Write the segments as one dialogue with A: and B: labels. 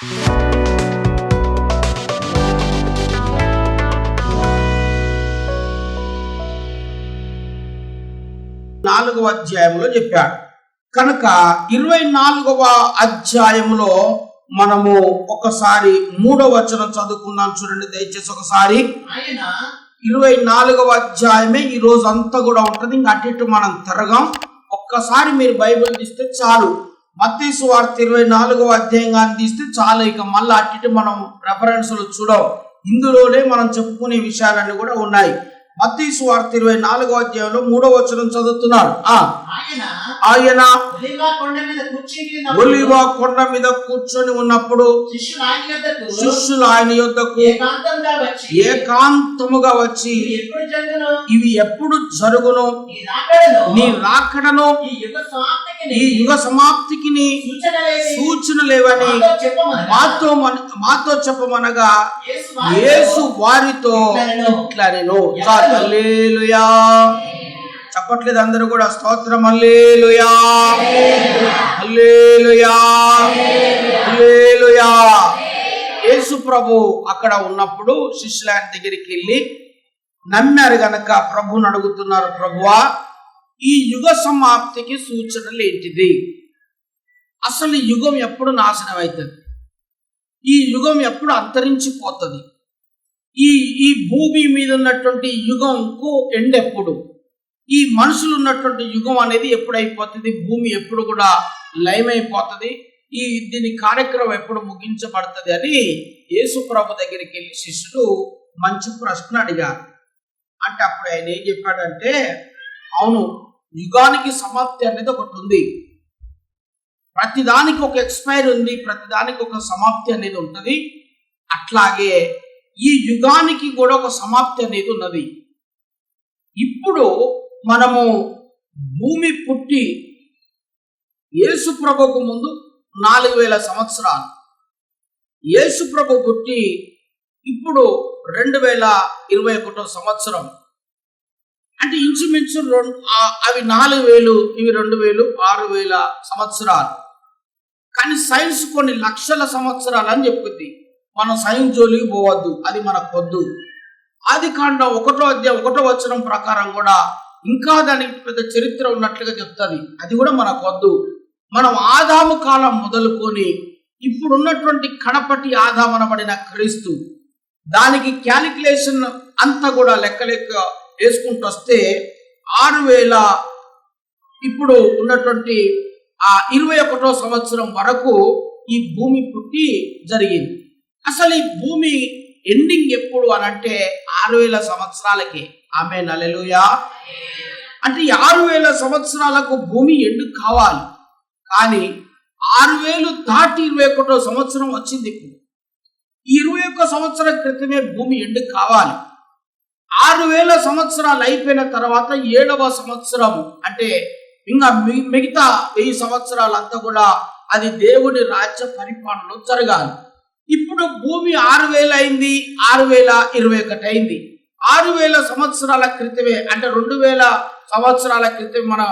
A: నాలుగవ అధ్యాయంలో చెప్పాడు కనుక 24వ అధ్యాయంలో మనము ఒకసారి 3వ వచనం చదువుకుందాం. చూడండి దయచేసి ఒకసారి. 24వ అధ్యాయమే ఈ రోజు అంతా కూడా ఉంటది. ఇంకా అటు ఇటు మనం తిరగం. ఒక్కసారి మీరు బైబిల్ తీస్తే చాలు. మత్తయి సువార్త 24వ అధ్యాయంగా తీస్తే చాలు. ఇక మళ్ళీ అటు ఇటు మనం రెఫరెన్స్లు చూడవు. ఇందులోనే మనం చెప్పుకునే విషయాలన్నీ కూడా ఉన్నాయి. మత్తయి సువార్త 24వ అధ్యాయంలో 3వ వచనం చదువుతున్నాడు. ఆయన ఒలీవ కొండ మీద కూర్చొని ఉన్నప్పుడు శిష్యులు ఆయన యొద్దకు ఏకాంతముగా వచ్చి, ఇవి ఎప్పుడు జరుగును? నీ రాకడను ఈ యుగ సమాప్తికి సూచన లేవని మాతో చెప్పమనగా యేసు వారితో ఇట్లా నేను హల్లెలూయా చెప్పట్లేదు అందరూ కూడా? స్తోత్రం. హల్లెలూయా హల్లెలూయా హల్లెలూయా. యేసు ప్రభు అక్కడ ఉన్నప్పుడు శిష్యుల దగ్గరికి వెళ్ళి నమ్మారు గనక ప్రభుని అడుగుతున్నారు, ప్రభువా ఈ యుగ సమాప్తికి సూచనలు ఏంటిది? అసలు ఈ యుగం ఎప్పుడు నాశనం అవుతుంది? ఈ యుగం ఎప్పుడు అంతరించిపోతుంది? ఈ భూమి మీద ఉన్నటువంటి యుగంకు ఎండ్ ఎప్పుడు? ఈ మనుషులు ఉన్నటువంటి యుగం అనేది ఎప్పుడు అయిపోతుంది? భూమి ఎప్పుడు కూడా లయమైపోతుంది? దీని కార్యక్రమం ఎప్పుడు ముగించబడుతుంది అని యేసు ప్రభు దగ్గరికి వెళ్ళి శిష్యులు మంచి ప్రశ్న అడిగారు. అంటే అప్పుడు ఆయన ఏం చెప్పాడంటే, అవును, యుగానికి సమాప్తి అనేది ఒకటి ఉంది. ప్రతిదానికి ఒక ఎక్స్పైర్ ఉంది, ప్రతిదానికి ఒక సమాప్తి అనేది ఉంటుంది. అట్లాగే ఈ యుగానికి కూడా ఒక సమాప్తి అనేది ఉన్నది. ఇప్పుడు మనము భూమి పుట్టి యేసు ప్రభుకు ముందు 4000 సంవత్సరాలు, యేసు ప్రభు పుట్టి ఇప్పుడు 2021 సంవత్సరం. అంటే ఇంచుమించు అవి 4000, ఇవి 2000, 6000 సంవత్సరాలు. కానీ సైన్స్ కొన్ని లక్షల సంవత్సరాలు అని చెప్పుద్ది. మనం సైన్స్ జోలికి పోవద్దు, అది మనకు వద్దు. ఆదికాండం 1వ అధ్యాయం 1వ వచనం ప్రకారం కూడా ఇంకా దానికి పెద్ద చరిత్ర ఉన్నట్లుగా చెప్తుంది. అది కూడా మనకు వద్దు. మనం ఆదాము కాలం మొదలుకొని ఇప్పుడున్నటువంటి కడపటి ఆదామనబడిన క్రీస్తు, దానికి క్యాలిక్యులేషన్ అంతా కూడా లెక్క వేసుకుంటూ వస్తే 6000 ఇప్పుడు ఉన్నటువంటి 21వ సంవత్సరం వరకు ఈ భూమి పుట్టి జరిగింది. అసలు ఈ భూమి ఎండింగ్ ఎప్పుడు అని అంటే 6000 సంవత్సరాలకి. ఆమేన్ హల్లెలూయా. అంటే 6000 సంవత్సరాలకు భూమి ఎండు కావాలి. కానీ 6000 దాటి 21వ సంవత్సరం వచ్చింది. ఇప్పుడు 21 సంవత్సరం క్రితమే భూమి ఎండు కావాలి. 6000 సంవత్సరాలు అయిపోయిన తర్వాత 7వ సంవత్సరం అంటే ఇంకా మిగతా 1000 సంవత్సరాలంతా కూడా అది దేవుడి రాజ్య పరిపాలనలో జరగాలి. ఇప్పుడు భూమి 6000 అయింది, 6021 అయింది. 6000 సంవత్సరాల క్రితమే అంటే 2000 సంవత్సరాల క్రితం మన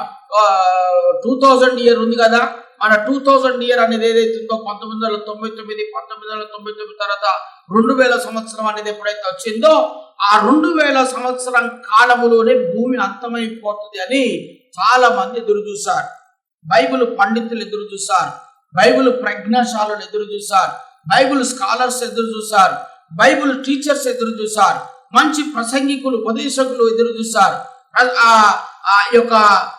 A: 2000 ఇయర్ ఉంది కదా. మన 2000 ఇయర్ అనేది ఏదైతుందో 1999 తర్వాత 2000 సంవత్సరం అనేది ఎప్పుడైతే వచ్చిందో ఆ 2000 సంవత్సరం కాలములోనే భూమి అంతమైపోతుంది అని చాలా మంది ఎదురు చూశారు. బైబిల్ పండితులు ఎదురు చూశారు, బైబిల్ ప్రజ్ఞాశాలులు ఎదురు చూశారు, బైబిల్ స్కాలర్స్ ఎదురు చూశారు, బైబిల్ టీచర్స్ ఎదురు చూశారు, మంచి ప్రసంగికులు ఉపదేశకులు ఎదురు చూశారు. ఆ యొక్క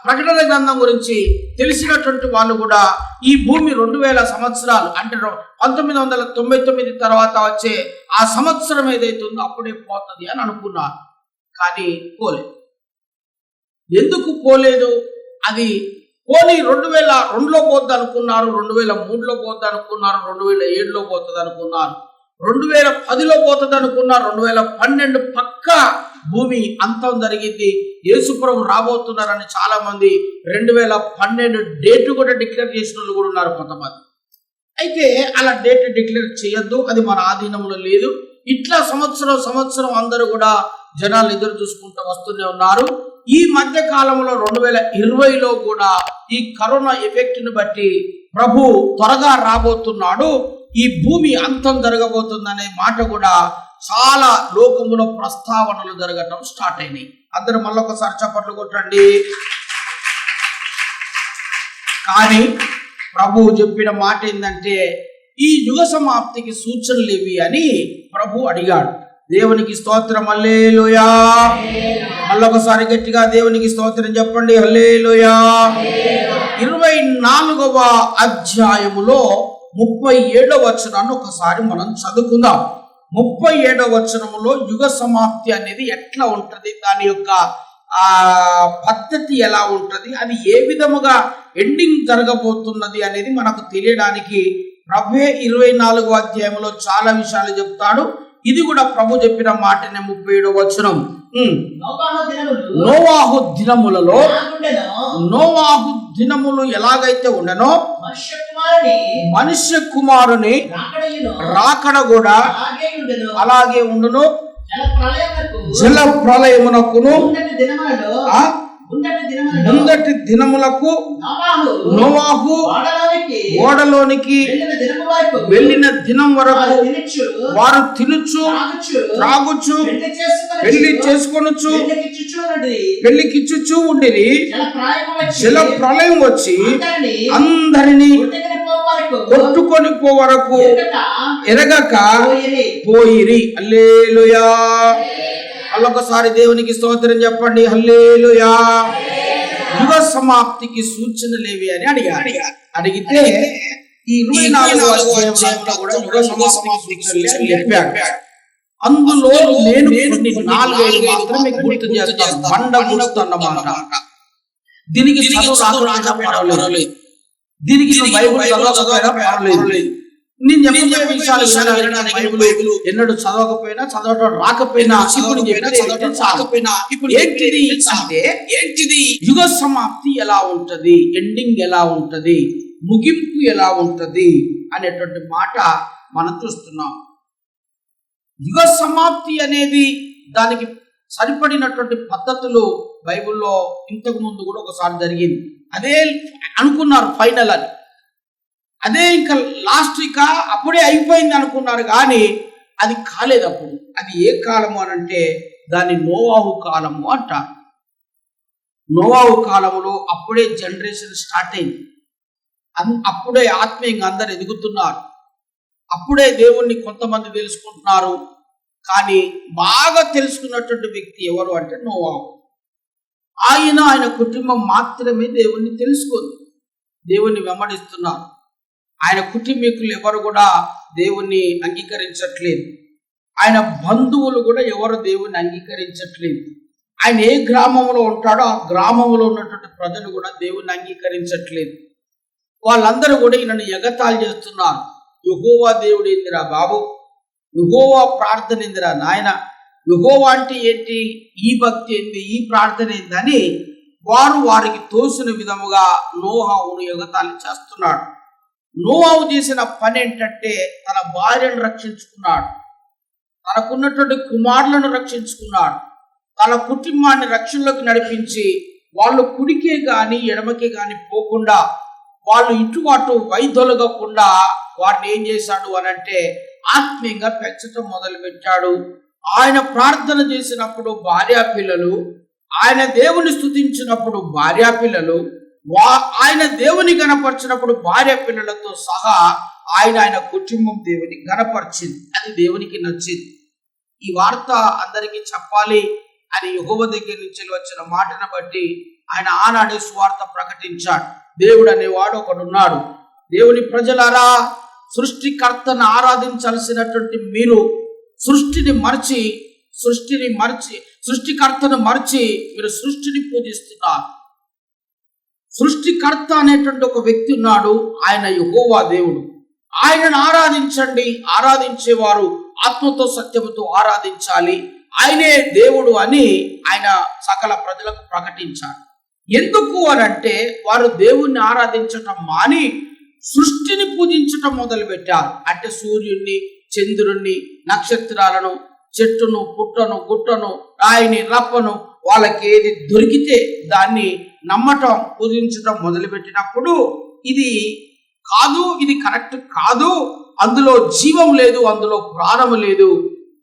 A: ప్రకటన గ్రంథం గురించి తెలిసినటువంటి వాళ్ళు కూడా ఈ భూమి 2000 సంవత్సరాలు అంటే 1999 తర్వాత వచ్చే ఆ సంవత్సరం ఏదైతుందో అప్పుడే పోతుంది అని అనుకున్నారు. కానీ పోలేదు. ఎందుకు పోలేదు? అది పోనీ 2002లో పోద్ది అనుకున్నారు, 2003లో పోద్ది అనుకున్నారు, 2007లో పోతుంది అనుకున్నారు, 2010లో పోతుంది అనుకున్నారు, 2012 పక్కా భూమి అంతం జరిగింది, యేసుప్రభు రాబోతున్నారని చాలా మంది 2012 డేట్ కూడా డిక్లేర్ చేసిన వాళ్ళు కూడా ఉన్నారు కొంతమంది. అయితే అలా డేట్ డిక్లేర్ చేయొద్దు, అది మన ఆధీనంలో లేదు. ఇట్లా సంవత్సరం అందరూ కూడా జనాలు ఎదురు చూసుకుంటూ వస్తూనే ఉన్నారు. ఈ మధ్య కాలంలో 2020లో కూడా ఈ కరోనా ఎఫెక్ట్ ని బట్టి ప్రభు త్వరగా రాబోతున్నాడు, ఈ భూమి అంతం జరగబోతుందనే మాట కూడా చాలా లోకములో ప్రస్తావనలు జరగటం స్టార్ట్ అయినాయి. అందరూ మళ్ళొకసారి చప్పట్లు కొట్టండి. కానీ ప్రభు చెప్పిన మాట ఏంటంటే ఈ యుగ సమాప్తికి సూచనలు ఇవి అని ప్రభు అడిగాడు. దేవునికి స్తోత్రం, హల్లెలూయా. మళ్ళొకసారి గట్టిగా దేవునికి స్తోత్రం చెప్పండి, హల్లెలూయా. 24వ అధ్యాయములో 37వ వచనాన్ని ఒకసారి మనం చదువుకుందాం. 37వ వచనములో యుగ సమాప్తి అనేది ఎట్లా ఉంటది, దాని యొక్క పద్ధతి ఎలా ఉంటది, అది ఏ విధముగా ఎండింగ్ జరగబోతున్నది అనేది మనకు తెలియడానికి ప్రభువే 24వ అధ్యాయంలో చాలా విషయాలు చెప్తాడు. ఇది కూడా ప్రభు చెప్పిన మాటనే. 37వ వచనం, నోవాహు దినములలో, నోవాహు దినములు ఎలాగైతే ఉండనో మనుష్య కుమారుని రాకడ కూడా అలాగే ఉండును. జల ప్రళయమునకును ముందటి దినములకు నోవాహు ఓడలోనికి వెళ్ళిన దినం వరకు వారు తినుచు త్రాగుచు పెళ్లి చేసుకొనుచు పెళ్లికిచ్చుచు ఉండిరి. జల ప్రళయం వచ్చి అందరినీ కొట్టుకొని పో వరకు ఎరగక పోయిరి. హల్లెలూయా. మళ్ళొకసారి దేవునికి స్తోత్రం చెప్పండి, హల్లెలూయా. యుగ సమాప్తికి సూచనలేవి అని అడిగితే ఈ 24వ అధ్యాయంలో కూడా యుగ సమాప్తికి సూచనలు చెప్పాడు. అందులో నేను కొన్ని 4 మాత్రమే గుర్తు చేస్తాను. బండ గుర్తున్నమాట. దీనికి చదువు రాకపోయినా, దీనికి బైబిల్ చదవకపోయినా పర్వాలేదు. నేను చెప్పబోయే విషయాలు బైబిల్ ఎన్నడూ చదవకపోయినా, చదవడం రాకపోయినా, ఇప్పుడు ఏంటిది అంటే యుగ సమాప్తి ఎలా ఉంటది, ఎండింగ్ ఎలా ఉంటది, ముగింపు ఎలా ఉంటది అనేటువంటి మాట మనం చూస్తున్నాం. యుగ సమాప్తి అనేది దానికి సరిపడినటువంటి పద్ధతులు బైబిల్లో ఇంతకు ముందు కూడా ఒకసారి జరిగింది. అదే అనుకున్నారు ఫైనల్ అని, అదే ఇంకా లాస్ట్ ఇక అప్పుడే అయిపోయింది అనుకున్నారు, కానీ అది కాలేదు. అప్పుడు అది ఏ కాలము అని అంటే దాన్ని నోవాహు కాలము అంటారు. నోవాహు కాలములో అప్పుడే జనరేషన్ స్టార్ట్ అయింది. అప్పుడే ఆత్మీయంగా అందరు ఎదుగుతున్నారు. అప్పుడే దేవుణ్ణి కొంతమంది తెలుసుకుంటున్నారు. కానీ బాగా తెలుసుకున్నటువంటి వ్యక్తి ఎవరు అంటే నోవాహు. ఆయన కుటుంబం మాత్రమే దేవుణ్ణి తెలుసుకుంది, దేవుణ్ణి వెంబడిస్తున్నారు. ఆయన కుటుంబీకులు ఎవరు కూడా దేవుణ్ణి అంగీకరించట్లేదు. ఆయన బంధువులు కూడా ఎవరు దేవుణ్ణి అంగీకరించట్లేదు. ఆయన ఏ గ్రామంలో ఉంటాడో ఆ గ్రామంలో ఉన్నటువంటి ప్రజలు కూడా దేవుణ్ణి అంగీకరించట్లేదు. వాళ్ళందరూ కూడా ఈయనను ఎగతాళి చేస్తున్నారు. యెహోవా దేవుడు ఏందిరా బాబు, యెహోవా ప్రార్థన ఏందిరా నాయన, యెహోవా అంటే ఏంటి, ఈ భక్తి ఏంది, ఈ ప్రార్థన ఏందని వారికి తోసిన విధముగా నోవాహును ఎగతాళి చేస్తున్నాడు. నోవాహు చేసిన పని ఏంటంటే తన భార్యను రక్షించుకున్నాడు, తనకున్నటువంటి కుమారులను రక్షించుకున్నాడు, తన కుటుంబాన్ని రక్షణలోకి నడిపించి వాళ్ళు కుడికే గాని ఎడమకే గాని పోకుండా, వాళ్ళు ఇటు అటు వైదొలగకుండా వారిని ఏం చేశాడు అనంటే ఆత్మీయంగా పెంచడం మొదలు పెట్టాడు. ఆయన ప్రార్థన చేసినప్పుడు భార్యా పిల్లలు, ఆయన దేవుని స్తుతించినప్పుడు భార్యా పిల్లలు, ఆయన దేవుని గణపరిచినప్పుడు భార్య పిల్లలతో సహా ఆయన కుటుంబం దేవుని గణపరిచింది. అది దేవునికి నచ్చింది. ఈ వార్త అందరికీ చెప్పాలి అని యెహోవా దగ్గర నుంచి వచ్చిన మాటను బట్టి ఆయన ఆనాడే సువార్త ప్రకటించాడు. దేవుడు అనేవాడు ఒకడున్నాడు. దేవుని ప్రజలారా, సృష్టికర్తను ఆరాధించాల్సినటువంటి మీరు సృష్టికర్తను మర్చి మీరు సృష్టిని పూజిస్తున్నారు. సృష్టికర్త అనేటువంటి ఒక వ్యక్తి ఉన్నాడు, ఆయన యెహోవా దేవుడు. ఆయనను ఆరాధించండి. ఆరాధించేవారు ఆత్మతో సత్యముతో ఆరాధించాలి. ఆయనే దేవుడు అని ఆయన సకల ప్రజలకు ప్రకటించాడు. ఎందుకు అనంటే వారు దేవుణ్ణి ఆరాధించటం మాని సృష్టిని పూజించటం మొదలు పెట్టారు. అంటే సూర్యుడిని, చంద్రుణ్ణి, నక్షత్రాలను, చెట్టును, పుట్టను, గుట్టను, రాయిని, రప్పను, వాళ్ళకి ఏది దొరికితే దాన్ని నమ్మటం, పూజించటం మొదలుపెట్టినప్పుడు ఇది కాదు, ఇది కరెక్ట్ కాదు, అందులో జీవం లేదు, అందులో ప్రాణము లేదు,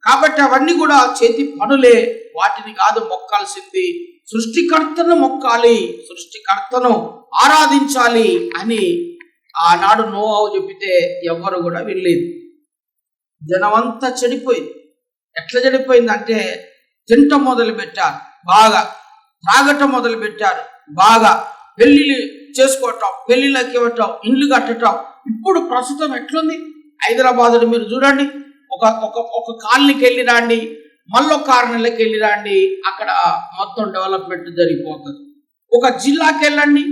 A: కాబట్టి అవన్నీ కూడా చేతి పనులే, వాటిని కాదు మొక్కాల్సింది, సృష్టికర్తను మొక్కాలి, సృష్టికర్తను ఆరాధించాలి అని ఆనాడు నోవాహు చెప్పితే ఎవ్వరు కూడా వెళ్ళలేదు. జనమంతా చెడిపోయింది. ఎట్లా చెడిపోయిందంటే తింటం మొదలు పెట్టారు బాగా, త్రాగటం మొదలు పెట్టారు బాగా, పెళ్లిళ్ళు చేసుకోవటం, పెళ్లిళ్ళకి ఇవ్వటం, ఇండ్లు కట్టటం. ఇప్పుడు ప్రస్తుతం ఎట్లుంది హైదరాబాద్లో మీరు చూడండి, ఒక ఒక ఒక కాలనీకి వెళ్ళి రండి, మళ్ళీ 6 నెలలకి వెళ్ళి రండి, అక్కడ మొత్తం డెవలప్మెంట్ జరిగిపోతుంది. ఒక జిల్లాకి వెళ్ళండి,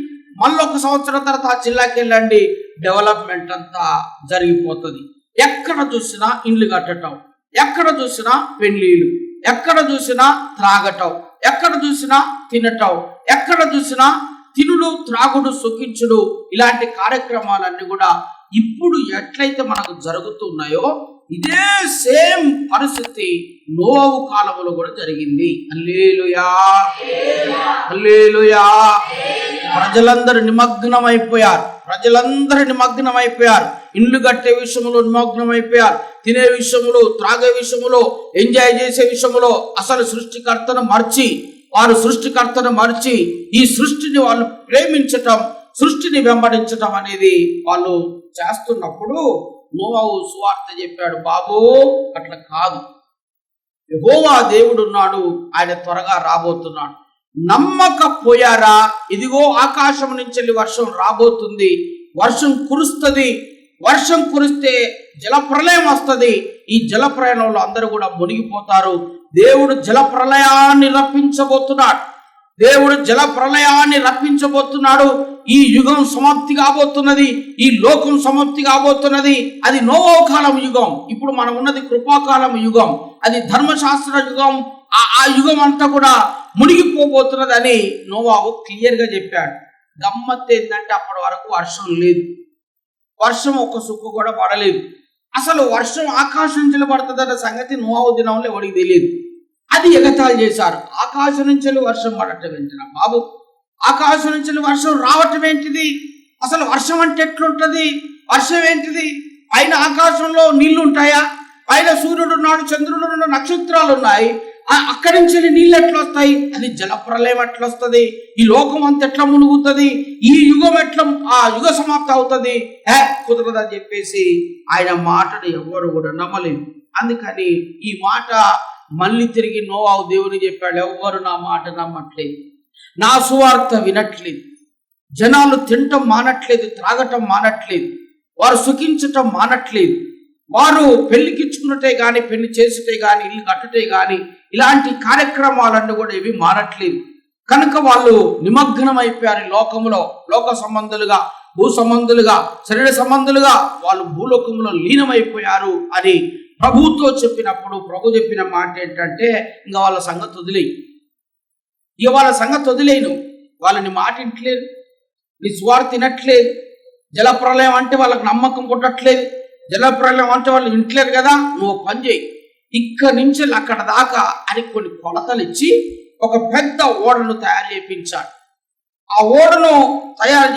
A: మళ్ళీ 1 సంవత్సరం తర్వాత ఆ జిల్లాకి వెళ్ళండి, డెవలప్మెంట్ అంతా జరిగిపోతుంది. ఎక్కడ చూసినా ఇండ్లు కట్టటం, ఎక్కడ చూసినా పెళ్లిళ్ళు, ఎక్కడ చూసినా త్రాగటం, ఎక్కడ చూసినా తినటం, ఎక్కడ చూసినా తినుడు త్రాగుడు సుఖించుడు, ఇలాంటి కార్యక్రమాలన్నీ కూడా ఇప్పుడు ఎట్లయితే మనకు జరుగుతున్నాయో ఇదే సేమ్ పరిస్థితి నోవాహు కాలంలో కూడా జరిగింది. హల్లెలూయా, హల్లెలూయా. ప్రజలందరూ నిమగ్నమైపోయారు, ఇండ్లు కట్టే విషయంలో నిమగ్నమైపోయారు, తినే విషయంలో, త్రాగే విషయంలో, ఎంజాయ్ చేసే విషయంలో అసలు సృష్టికర్తను మర్చి ఈ సృష్టిని వాళ్ళు ప్రేమించటం, సృష్టిని వెంబడించటం అనేది వాళ్ళు చేస్తున్నప్పుడు నోవాహు సువార్త చెప్పాడు, బాబు అట్లా కాదు, యెహోవా దేవుడు ఉన్నాడు, ఆయన త్వరగా రాబోతున్నాడు, నమ్మకపోయారా? ఇదిగో ఆకాశం నుంచి వర్షం రాబోతుంది, వర్షం కురుస్తుంది, వర్షం కురిస్తే జలప్రలయం వస్తుంది, ఈ జలప్రలయంలో అందరూ కూడా మునిగిపోతారు. దేవుడు జలప్రలయాన్ని రప్పించబోతున్నాడు. ఈ యుగం సమాప్తి కాబోతున్నది, ఈ లోకం సమాప్తి కాబోతున్నది. అది నోవాహు కాలం యుగం. ఇప్పుడు మనం ఉన్నది కృపాకాలం యుగం, అది ధర్మశాస్త్ర యుగం. ఆ యుగం అంతా కూడా మునిగిపోబోతున్నది అని నోవాహు క్లియర్గా చెప్పాడు. గమ్మత్తు ఏంటంటే అప్పటి వరకు వర్షం లేదు, వర్షం ఒక్క సుక్కు కూడా పడలేదు. అసలు వర్షం ఆకాశం నుంచి పడుతుందన్న సంగతి నోవాహు దినంలో ఎవరికి తెలియదు. అది ఎగతాళి చేశారు. ఆకాశం నుంచి వర్షం పడటం ఏంటిరా బాబు, ఆకాశం నుంచి వర్షం రావటం ఏంటిది, అసలు వర్షం అంటే ఎట్లుంటది, వర్షం ఏంటిది, పైన ఆకాశంలో నీళ్లు ఉంటాయా, పైన సూర్యుడు ఉన్నాడు, చంద్రుడు ఉన్నాడు, నక్షత్రాలు ఉన్నాయి, అక్కడి నుంచి నీళ్ళు ఎట్లా వస్తాయి, అది జలప్రలయం ఎట్లా వస్తుంది, ఈ లోకం అంత ఎట్లా మునుగుతుంది, ఈ యుగం ఎట్లా ఆ యుగ సమాప్తి అవుతుంది, కుదరదని చెప్పేసి ఆయన మాటను ఎవ్వరు కూడా నమ్మలేదు. అందుకని ఈ మాట మళ్ళీ తిరిగి నోవాహు దేవుని చెప్పాడు, ఎవ్వరు నా మాట నమ్మట్లేదు, నా సువార్త వినట్లేదు, జనాలు తినటం మానట్లేదు, త్రాగటం మానట్లేదు, వారు సుఖించటం మానట్లేదు, వారు పెళ్లికిచ్చుకున్నట్టే కానీ, పెళ్లి చేసుటే కానీ, ఇల్లు కట్టుటే కానీ, ఇలాంటి కార్యక్రమాలన్నీ కూడా ఇవి మానట్లేదు. కనుక వాళ్ళు నిమగ్నమైపోయారు లోకములో, లోక సంబంధులుగా, భూ సంబంధులుగా, శరీర సంబంధులుగా వాళ్ళు భూలోకంలో లీనమైపోయారు అని ప్రభుతో చెప్పినప్పుడు ప్రభు చెప్పిన మాట ఏంటంటే, ఇంకా వాళ్ళ సంగతి వదిలేను, వాళ్ళని మాట ఇంటలేదు, నీ స్వార్థ తినట్లేదు, జలప్రలయం అంటే వాళ్ళకి నమ్మకం పుట్టట్లేదు, జలప్రలయం అంటే వాళ్ళు ఇంట్లేరు కదా, నువ్వు పని చేయి, ఇక్కడి నుంచి అక్కడ దాకా అని కొన్ని కొలతలు ఇచ్చి ఒక పెద్ద ఓడను తయారు చేయించాడు. ఆ ఓడను తయారు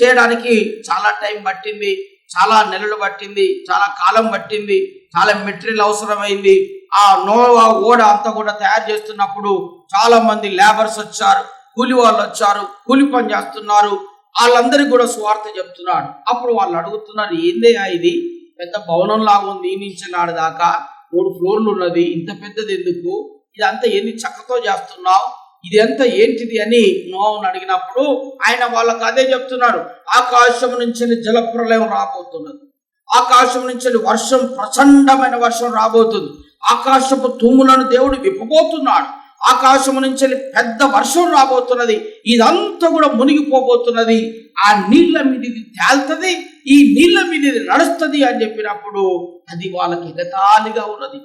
A: చేయడానికి చాలా టైం పట్టింది, చాలా నెలలు పట్టింది, చాలా కాలం పట్టింది, చాలా మెటీరియల్ అవసరమైంది. ఆ నోవాహు ఓడ అంతా కూడా తయారు చేస్తున్నప్పుడు చాలా మంది లేబర్స్ వచ్చారు, కూలి వాళ్ళు వచ్చారు, కూలి పని చేస్తున్నారు, వాళ్ళందరికీ కూడా సువార్త చెప్తున్నాడు. అప్పుడు వాళ్ళు అడుగుతున్నారు, ఏందయ్యా ఇది పెద్ద భవనం లాగా ఉంది, ఈ నుంచి నాడు దాకా 3 ఫ్లోర్లు ఉన్నది, ఇంత పెద్దది ఎందుకు, ఇదంతా ఏంది చక్కతో చేస్తున్నావు, ఇది ఎంత ఏంటిది అని నోవాహుని అడిగినప్పుడు ఆయన వాళ్ళకు అదే చెప్తున్నాడు, ఆకాశం నుంచి జలప్రలయం రాబోతున్నది, ఆకాశం నుంచి వర్షం, ప్రచండమైన వర్షం రాబోతుంది, ఆకాశపు తూములను దేవుడు విప్పబోతున్నాడు, ఆకాశం నుంచి పెద్ద వర్షం రాబోతున్నది, ఇదంతా కూడా మునిగిపోబోతున్నది, ఆ నీళ్ల మీద ఇది తేల్తుంది, ఈ నీళ్ల మీద ఇది నడుస్తుంది అని చెప్పినప్పుడు అది వాళ్ళకి ఎగతాళిగా ఉన్నది.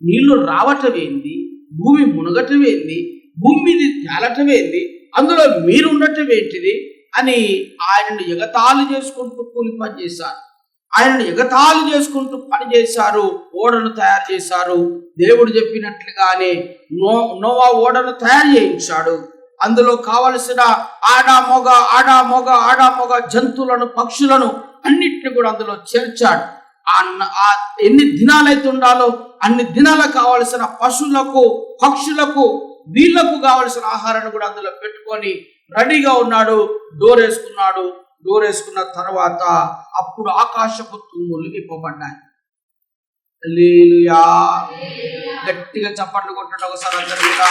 A: నీళ్లు రావటం ఏంది, భూమి మునగటం ఏంది, భూమి మీద తేలటం ఏంది, అందులో మీరు ఉండటం ఏంటిది అని ఆయనను ఎగతాళి చేసుకుంటూ కూలి పని చేశారు, ఆయనను ఎగతాళి చేసుకుంటూ పని చేశారు, ఓడను తయారు చేశారు. దేవుడు చెప్పినట్లుగానే నోవాహు ఓడను తయారు చేయించాడు. అందులో కావలసిన ఆడ మొగ జంతువులను, పక్షులను అన్నిటిని కూడా అందులో చేర్చాడు. ఎన్ని దినాలైతే ఉండాలో అన్ని దినాలకు కావలసిన పశువులకు, పక్షులకు, వీళ్లకు కావలసిన ఆహారాన్ని కూడా అందులో పెట్టుకొని రెడీగా ఉన్నాడు. డోర్ వేసుకున్న తర్వాత అప్పుడు ఆకాశపు తుమ్ములు విప్పబడ్డాయి. హల్లెలూయా! గట్టిగా చప్పట్లు కొట్టండి ఒకసారి అందరూ కూడా.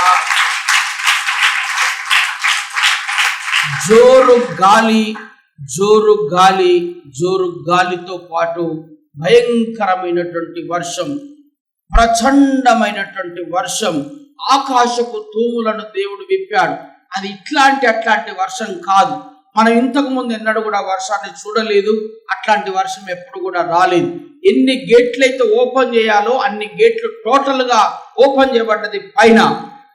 A: జోరు గాలితో పాటు భయంకరమైనటువంటి వర్షం, ప్రచండమైనటువంటి వర్షం, ఆకాశపు తూములను దేవుడు విప్పాడు. అది అట్లాంటి వర్షం కాదు. మనం ఇంతకు ముందు ఎన్నడూ కూడా వర్షాన్ని చూడలేదు. అట్లాంటి వర్షం ఎప్పుడు కూడా రాలేదు. ఎన్ని గేట్లు అయితే ఓపెన్ చేయాలో అన్ని గేట్లు టోటల్గా ఓపెన్ చేయబడ్డది. పైన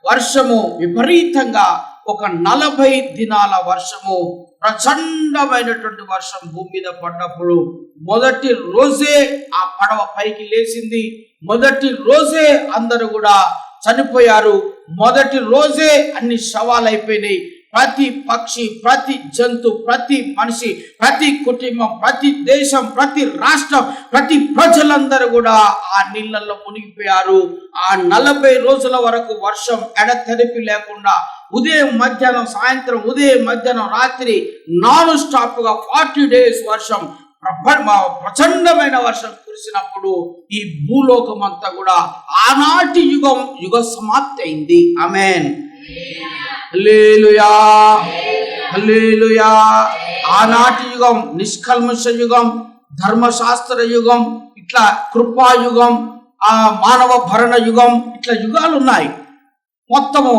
A: వర్షము విపరీతంగా ఒక 40 దినాల వర్షము, ప్రచండమైనటువంటి వర్షం భూమి మీద పడ్డప్పుడు మొదటి రోజే ఆ పడవ పైకి లేచింది. మొదటి రోజే అందరూ కూడా చనిపోయారు. మొదటి రోజే అన్ని శవాలు అయిపోయినాయి. ప్రతి పక్షి, ప్రతి జంతు, ప్రతి మనిషి, ప్రతి కుటుంబం, ప్రతి దేశం, ప్రతి రాష్ట్రం, ప్రతి ప్రజలందరూ కూడా ఆ నీళ్ళల్లో మునిగిపోయారు. ఆ 40 రోజుల వరకు వర్షం ఎడతెరిపి లేకుండా ఉదయం మధ్యాహ్నం సాయంత్రం, ఉదయం మధ్యాహ్నం రాత్రి నాన్ స్టాప్ గా 40 days వర్షం, ప్రచండమైన వర్షం కురిసినప్పుడు ఈ భూలోకం అంతా కూడా ఆనాటి యుగ సమాప్తి అయింది. ఆమేన్. హల్లెలూయా, హల్లెలూయా. ఆనాటి యుగం నిష్కల్మష యుగం, ధర్మశాస్త్ర యుగం, ఇట్లా కృపాయుగం, ఆ మానవ భరణ యుగం, ఇట్లా యుగాలు ఉన్నాయి. మొత్తము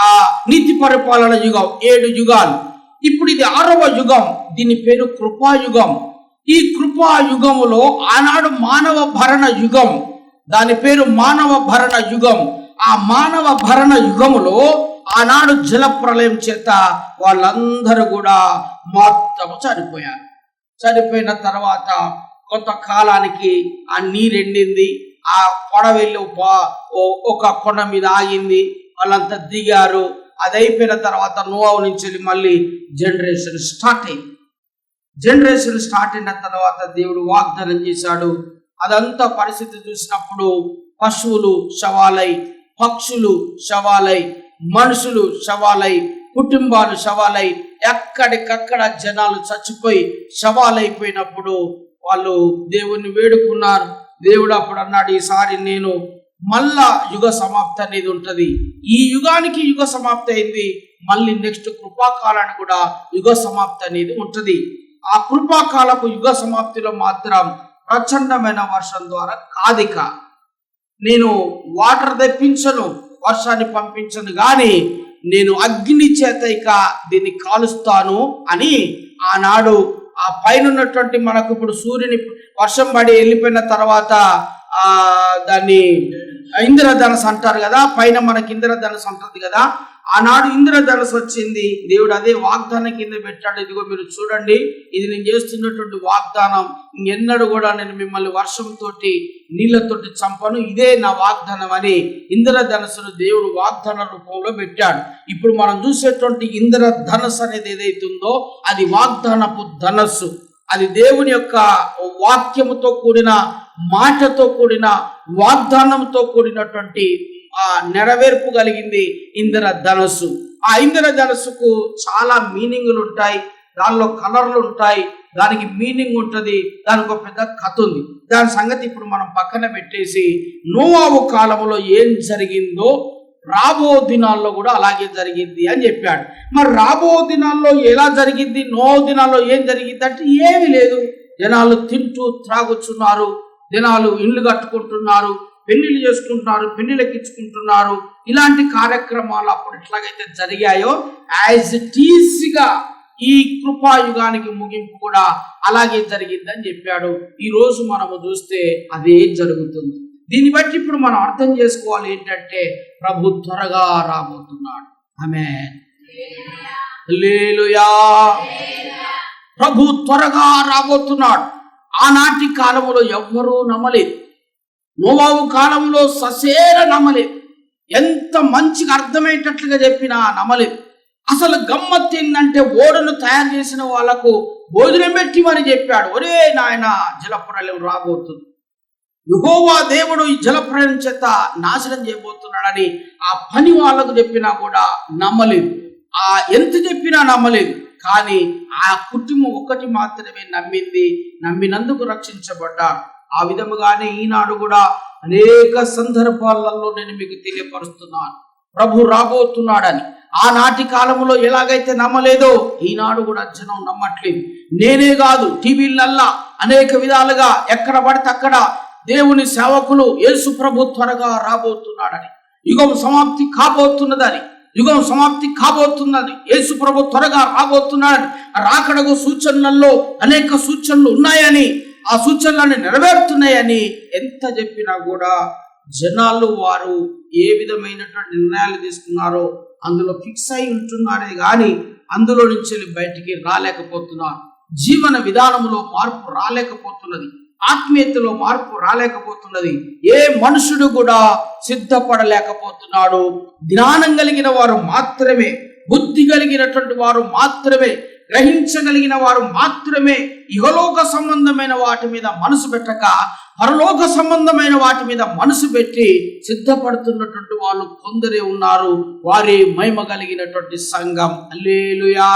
A: ఆ నీతి పరిపాలన యుగం 7 యుగాలు. ఇప్పుడు ఇది 6వ యుగం. దీని పేరు కృపాయుగం. ఈ కృపాయుగములో ఆనాడు మానవ భరణ యుగం, దాని పేరు మానవ భరణ యుగం. ఆ మానవ భరణ యుగములో ఆనాడు జల ప్రళయం చేత వాళ్ళందరూ కూడా మొత్తము చనిపోయారు. చనిపోయిన తర్వాత కొంతకాలానికి ఆ నీరెండింది. ఆ పడవెళ్ళి ఒక కొండ మీద ఆగింది. వాళ్ళంతా దిగారు. అది అయిపోయిన తర్వాత నోవహు నుంచి మళ్ళీ జనరేషన్ స్టార్ట్ అయింది. జనరేషన్ స్టార్ట్ అయిన తర్వాత దేవుడు వాగ్దానం చేశాడు. అదంతా పరిస్థితి చూసినప్పుడు పశువులు శవాలై, పక్షులు శవాలై, మనుషులు శవాలై, కుటుంబాలు శవాలై, ఎక్కడికక్కడ జనాలు చచ్చిపోయి శవాలైపోయినప్పుడు వాళ్ళు దేవుణ్ణి వేడుకున్నారు. దేవుడు అప్పుడు అన్నాడు, ఈసారి నేను మళ్ళా యుగ సమాప్తి అనేది ఉంటది. ఈ యుగానికి యుగ సమాప్తి అయింది. మళ్ళీ నెక్స్ట్ కృపాకాలానికి కూడా యుగ సమాప్తి అనేది ఉంటది. ఆ కృపాకాలపు యుగ సమాప్తిలో మాత్రం ప్రచండమైన వర్షం ద్వారా కాదిక నేను వాటర్ తెప్పించను, వర్షాన్ని పంపించను, కానీ నేను అగ్ని చేత ఇక దీన్ని కాలుస్తాను అని ఆనాడు ఆ పైన ఉన్నటువంటి మనకు ఇప్పుడు సూర్యుని వర్షం పడి వెళ్ళిపోయిన తర్వాత దాన్ని ఇంద్రధనస్సు అంటారు కదా, పైన మనకి ఇంద్రధనస్సు అంటుంది కదా. ఆనాడు ఇంద్రధనస్సు వచ్చింది. దేవుడు అదే వాగ్దానం కింద పెట్టాడు. ఇదిగో మీరు చూడండి, ఇది నేను చేస్తున్నటువంటి వాగ్దానం. ఎన్నడూ కూడా నేను మిమ్మల్ని వర్షంతోటి నీళ్లతోటి చంపను, ఇదే నా వాగ్దానం అని ఇంద్రధనస్సును దేవుడు వాగ్దాన రూపంలో పెట్టాడు. ఇప్పుడు మనం చూసేటువంటి ఇంద్రధనస్సు అనేది ఏదైతుందో అది వాగ్దానపు ధనస్సు. అది దేవుని యొక్క వాక్యముతో కూడిన, మాటతో కూడిన, వాగ్దానంతో కూడినటువంటి నెరవేర్పు కలిగింది ఇంద్రధనస్సు. ఆ ఇంద్రధనస్సుకు చాలా మీనింగులు ఉంటాయి, దానిలో కలర్లు ఉంటాయి, దానికి మీనింగ్ ఉంటుంది, దానికి ఒక పెద్ద కథ ఉంది. దాని సంగతి ఇప్పుడు మనం పక్కన పెట్టేసి నోవహు కాలంలో ఏం జరిగిందో రాబో దినాల్లో కూడా అలాగే జరిగింది అని చెప్పాడు. మరి రాబో దినాల్లో ఎలా జరిగింది, నోవహు దినాల్లో ఏం జరిగింది అంటే ఏమీ లేదు. జనాలు తింటూ త్రాగుచున్నారు, జనాలు ఇళ్ళు కట్టుకుంటున్నారు, పెళ్లిళ్ళు చేసుకుంటున్నారు, పెళ్లిళ్ళకి ఇచ్చుకుంటున్నారు. ఇలాంటి కార్యక్రమాలు అప్పుడు ఎట్లాగైతే జరిగాయో యాజ్ ఇట్ ఈజ్ గా ఈ కృపాయుగానికి ముగింపు కూడా అలాగే జరిగిందని చెప్పాడు. ఈ రోజు మనము చూస్తే అదే జరుగుతుంది. దీన్ని బట్టి ఇప్పుడు మనం అర్థం చేసుకోవాలి ఏంటంటే ప్రభు త్వరగా రాబోతున్నాడు. ఆమేన్. హల్లెలూయా. ప్రభు త్వరగా రాబోతున్నాడు. ఆనాటి కాలంలో ఎవ్వరూ నమ్మలేదు. నోవహు కాలంలో ససేర నమ్మలేదు. ఎంత మంచిగా అర్థమయ్యేటట్లుగా చెప్పినా నమ్మలేదు. అసలు గమ్మత్తు ఏంటంటే ఓడను తయారు చేసిన వాళ్ళకు భోజనం పెట్టిమని చెప్పాడు. ఒరే నాయన, జలప్రలయం రాబోతుంది, యెహోవా దేవుడు ఈ జలప్రలయం చేత నాశనం చేయబోతున్నాడని ఆ పని వాళ్ళకు చెప్పినా కూడా నమ్మలేదు. ఎంత చెప్పినా నమ్మలేదు. కానీ ఆ కుటుంబం ఒకటి మాత్రమే నమ్మింది. నమ్మినందుకు రక్షించబడ్డారు. ఆ విధముగానే ఈనాడు కూడా అనేక సందర్భాలలో నేను మీకు తెలియపరుస్తున్నాను, ప్రభు రాబోతున్నాడని. ఆనాటి కాలంలో ఎలాగైతే నమ్మలేదో ఈనాడు కూడా జనం నమ్మట్లేదు. నేనే కాదు, టీవీలల్లా అనేక విధాలుగా ఎక్కడ పడితే అక్కడ దేవుని సేవకులు యేసు ప్రభు త్వరగా రాబోతున్నాడని, యుగం సమాప్తి కాబోతున్నదని, యుగం సమాప్తి కాబోతున్నది, యేసు ప్రభు త్వరగా రాబోతున్నాడని, రాకడకు సూచనలలో అనేక సూచనలు ఉన్నాయని, ఆ సూచనలను నెరవేరుతున్నాయని ఎంత చెప్పినా కూడా జనాలు వారు ఏ విధమైనటువంటి నిర్ణయాలు తీసుకున్నారో అందులో ఫిక్స్ అయి ఉంటున్నారే కానీ అందులో నుంచి బయటికి రాలేకపోతున్నారు. జీవన విధానంలో మార్పు రాలేకపోతున్నది. ఆత్మీయతలో మార్పు రాలేకపోతున్నది. ఏ మనుషుడు కూడా సిద్ధపడలేకపోతున్నాడు. జ్ఞానం కలిగిన వారు మాత్రమే, బుద్ధి కలిగినటువంటి వారు మాత్రమే, గ్రహించగలిగిన వారు మాత్రమే ఇహలోక సంబంధమైన వాటి మీద మనసు పెట్టక పరలోక సంబంధమైన వాటి మీద మనసు పెట్టి సిద్ధపడుతున్నటువంటి వాళ్ళు కొందరే ఉన్నారు. వారి మహిమ కలిగినటువంటి సంఘం. హల్లెలూయా,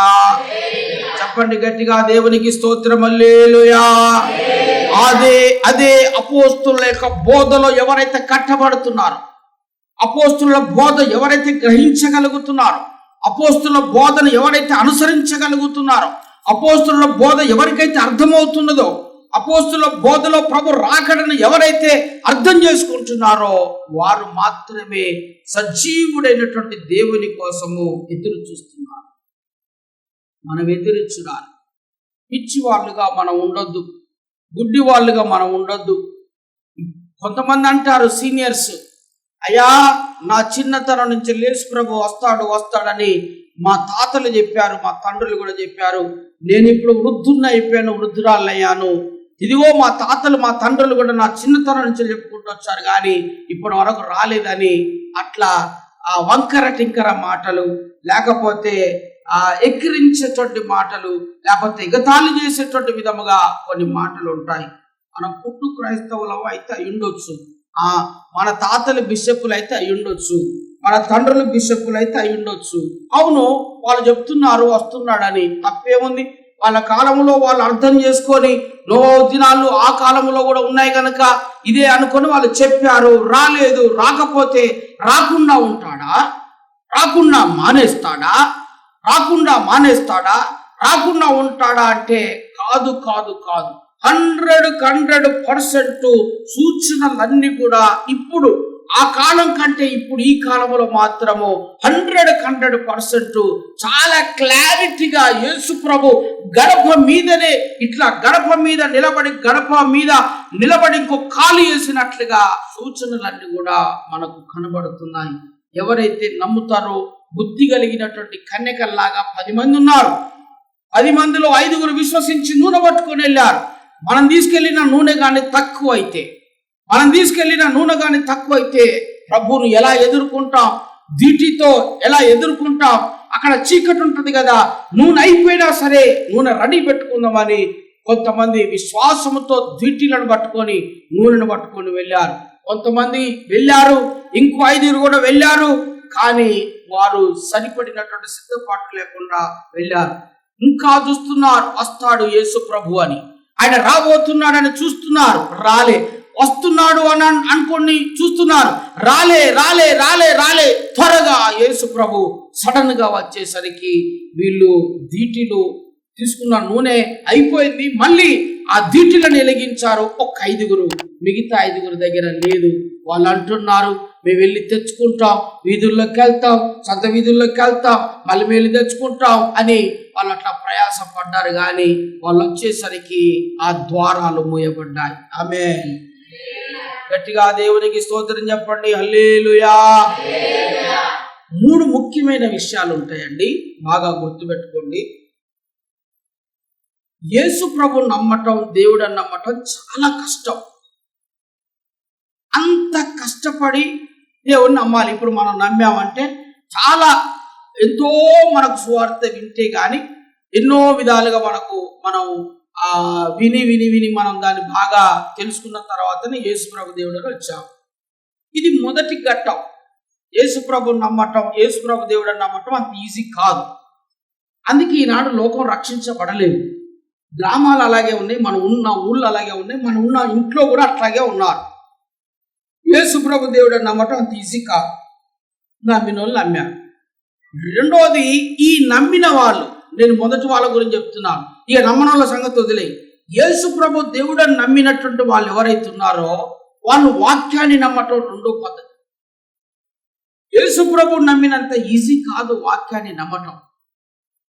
A: చెప్పండి గట్టిగా, దేవునికి స్తోత్రం. హల్లెలూయా. అదే అపోస్తుల యొక్క బోధలో ఎవరైతే కట్టబడుతున్నారో, అపోస్తుల బోధ ఎవరైతే గ్రహించగలుగుతున్నారో, అపోస్తుల బోధను ఎవరైతే అనుసరించగలుగుతున్నారో, అపోస్తుల బోధ ఎవరికైతే అర్థమవుతున్నదో, అపోస్తుల బోధలో ప్రభు రాకడని ఎవరైతే అర్థం చేసుకుంటున్నారో వారు మాత్రమే సజీవుడైనటువంటి దేవుని కోసము ఎదురు చూస్తున్నారు. మనం ఎదురు చూడాలి. పిచ్చి వాళ్ళుగా మనం ఉండొద్దు, గుడ్డి వాళ్ళుగా మనం ఉండొద్దు. కొంతమంది అంటారు సీనియర్స్, అయ్యా నా చిన్నతనం నుంచి యేసు ప్రభు వస్తాడని మా తాతలు చెప్పారు, మా తండ్రులు కూడా చెప్పారు. నేను ఇప్పుడు వృద్ధురాలయ్యాను. ఇదిగో మా తాతలు మా తండ్రులు కూడా నా చిన్నతనం నుంచి చెప్పుకుంటూ వచ్చారు కానీ ఇప్పటి వరకు రాలేదని అట్లా వంకర టింకర మాటలు, లేకపోతే ఎక్కిరించేటువంటి మాటలు, లేకపోతే ఎగతాళి చేసేటువంటి విధముగా కొన్ని మాటలు ఉంటాయి. మనం పుట్టు క్రైస్తవులం అయితే అయి ఉండొచ్చు, మన తాతలు బిషప్పులు అయితే అయి ఉండొచ్చు, మన తండ్రులు బిషప్పులు అయితే అయి ఉండొచ్చు. అవును, వాళ్ళు చెప్తున్నారు వస్తున్నాడని, తప్పేముంది? వాళ్ళ కాలంలో వాళ్ళు అర్థం చేసుకొని నోవహు దినాలు ఆ కాలంలో కూడా ఉన్నాయి కనుక ఇదే అనుకొని వాళ్ళు చెప్పారు. రాలేదు. రాకపోతే రాకుండా ఉంటాడా? రాకుండా మానేస్తాడా? రాకుండా ఉంటాడా అంటే కాదు. 100% సూచనలన్నీ కూడా ఇప్పుడు ఆ కాలం కంటే ఇప్పుడు ఈ కాలంలో మాత్రము 100% చాలా క్లారిటీగా యేసు ప్రభు గడప మీద నిలబడి ఇంకో కాలు వేసినట్లుగా సూచనలన్నీ కూడా మనకు కనబడుతున్నాయి. ఎవరైతే నమ్ముతారో, బుద్ధి కలిగినటువంటి కన్యకల్లాగా 10 మంది ఉన్నారు. 10 మందిలో 5 విశ్వసించి నూనె పట్టుకొని వెళ్ళారు. మనం తీసుకెళ్లిన నూనె కానీ తక్కువ అయితే ప్రభువును ఎలా ఎదుర్కొంటాం? దీటితో ఎలా ఎదుర్కొంటాం? అక్కడ చీకటి ఉంటుంది కదా, నూనె అయిపోయినా సరే నూనె రెడీ పెట్టుకుందామని కొంతమంది విశ్వాసముతో దీటిలను పట్టుకొని నూనెను పట్టుకొని వెళ్ళారు. కొంతమంది వెళ్ళారు, ఇంకో 5 కూడా వెళ్ళారు. కానీ వారు సరిపడినటువంటి సిద్ధపాటు లేకుండా వెళ్ళారు. ఇంకా చూస్తున్నారు వస్తాడు యేసు ప్రభు అని, ఆయన రాబోతున్నాడని చూస్తున్నారు, రాలే. వస్తున్నాడు అని అనుకొని చూస్తున్నారు, రాలే. త్వరగా యేసు ప్రభు సడన్ గా వచ్చేసరికి వీళ్ళు దీటిలో తీసుకున్న నూనె అయిపోయింది. మళ్ళీ ఆ దీటిలను వెలిగించారు. ఒక 5, మిగతా 5 దగ్గర లేదు. వాళ్ళు అంటున్నారు, మేము వెళ్ళి తెచ్చుకుంటాం, వీధుల్లోకి వెళ్తాం, సంత వీధుల్లోకి వెళ్తాం, మళ్ళీ వెళ్ళి తెచ్చుకుంటాం అని వాళ్ళు అట్లా ప్రయాసపడ్డారు. కానీ వాళ్ళు వచ్చేసరికి ఆ ద్వారాలు మూయబడ్డాయి. ఆమేన్. గట్టిగా దేవునికి స్తోత్రం చెప్పండి. హల్లెలూయా. 3 ముఖ్యమైన విషయాలు ఉంటాయండి, బాగా గుర్తుపెట్టుకోండి. యేసు ప్రభు నమ్మటం, దేవుడని నమ్మటం చాలా కష్టం. అంత కష్టపడి దేవుడిని నమ్మాలి. ఇప్పుడు మనం నమ్మామంటే చాలా ఎంతో మనకు సువార్త వింటే కానీ ఎన్నో విధాలుగా మనం విని విని విని మనం దాన్ని బాగా తెలుసుకున్న తర్వాతనే యేసుప్రభు దేవుడని వచ్చాం. ఇది మొదటి ఘట్టం. యేసుప్రభు నమ్మటం, యేసుప్రభు దేవుడని నమ్మటం అంత ఈజీ కాదు. అందుకే ఈనాడు లోకం రక్షించబడలేదు. గ్రామాలు అలాగే ఉన్నాయి, మనం ఉన్న ఊళ్ళు అలాగే ఉన్నాయి, మనం ఉన్న ఇంట్లో కూడా అట్లాగే ఉన్నారు. యేసుప్రభు దేవుడని నమ్మటం అంత ఈజీ కాదు. నమ్మిన వాళ్ళు నమ్మారు. రెండోది, ఈ నమ్మిన వాళ్ళు, నేను మొదటి వాళ్ళ గురించి చెప్తున్నాను, ఇక నమ్మని వాళ్ళ సంగతి వదిలే. యేసుప్రభు దేవుడని నమ్మినటువంటి వాళ్ళు ఎవరైతే ఉన్నారో వాళ్ళు వాక్యాన్ని నమ్మటం రెండో పద్ధతి. యేసుప్రభు నమ్మినంత ఈజీ కాదు వాక్యాన్ని నమ్మటం.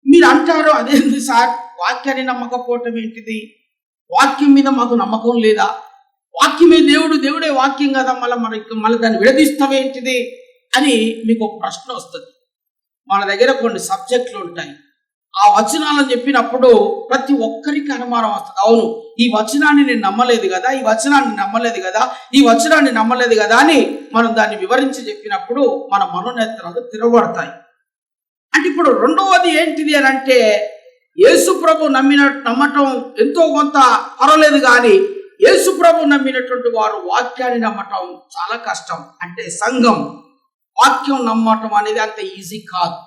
A: మీరు అంటారు, అదేంటి సార్ వాక్యాన్ని నమ్మకపోవటం ఏంటిది, వాక్యం మీద మాకు నమ్మకం లేదా, వాక్యమే దేవుడే వాక్యం కదా, మళ్ళీ దాన్ని విడదీస్తావేంటిది అని మీకు ఒక ప్రశ్న వస్తుంది. మన దగ్గర కొన్ని సబ్జెక్టులు ఉంటాయి. ఆ వచనాలను చెప్పినప్పుడు ప్రతి ఒక్కరికి అనుమానం వస్తుంది. అవును, ఈ వచనాన్ని నేను నమ్మలేదు కదా, ఈ వచనాన్ని నమ్మలేదు కదా, ఈ వచనాన్ని నమ్మలేదు కదా అని మనం దాన్ని వివరించి చెప్పినప్పుడు మన మనోనేత్రాలు తిరగబడతాయి. అంటే ఇప్పుడు రెండవది ఏంటిది అని అంటే, యేసుప్రభు నమ్మటం ఎంతో కొంత పర్వాలేదు, కానీ యేసుప్రభు నమ్మినటువంటి వారు వాక్యాన్ని నమ్మటం చాలా కష్టం. అంటే సంఘం వాక్యం నమ్మటం అనేది అంత ఈజీ కాదు.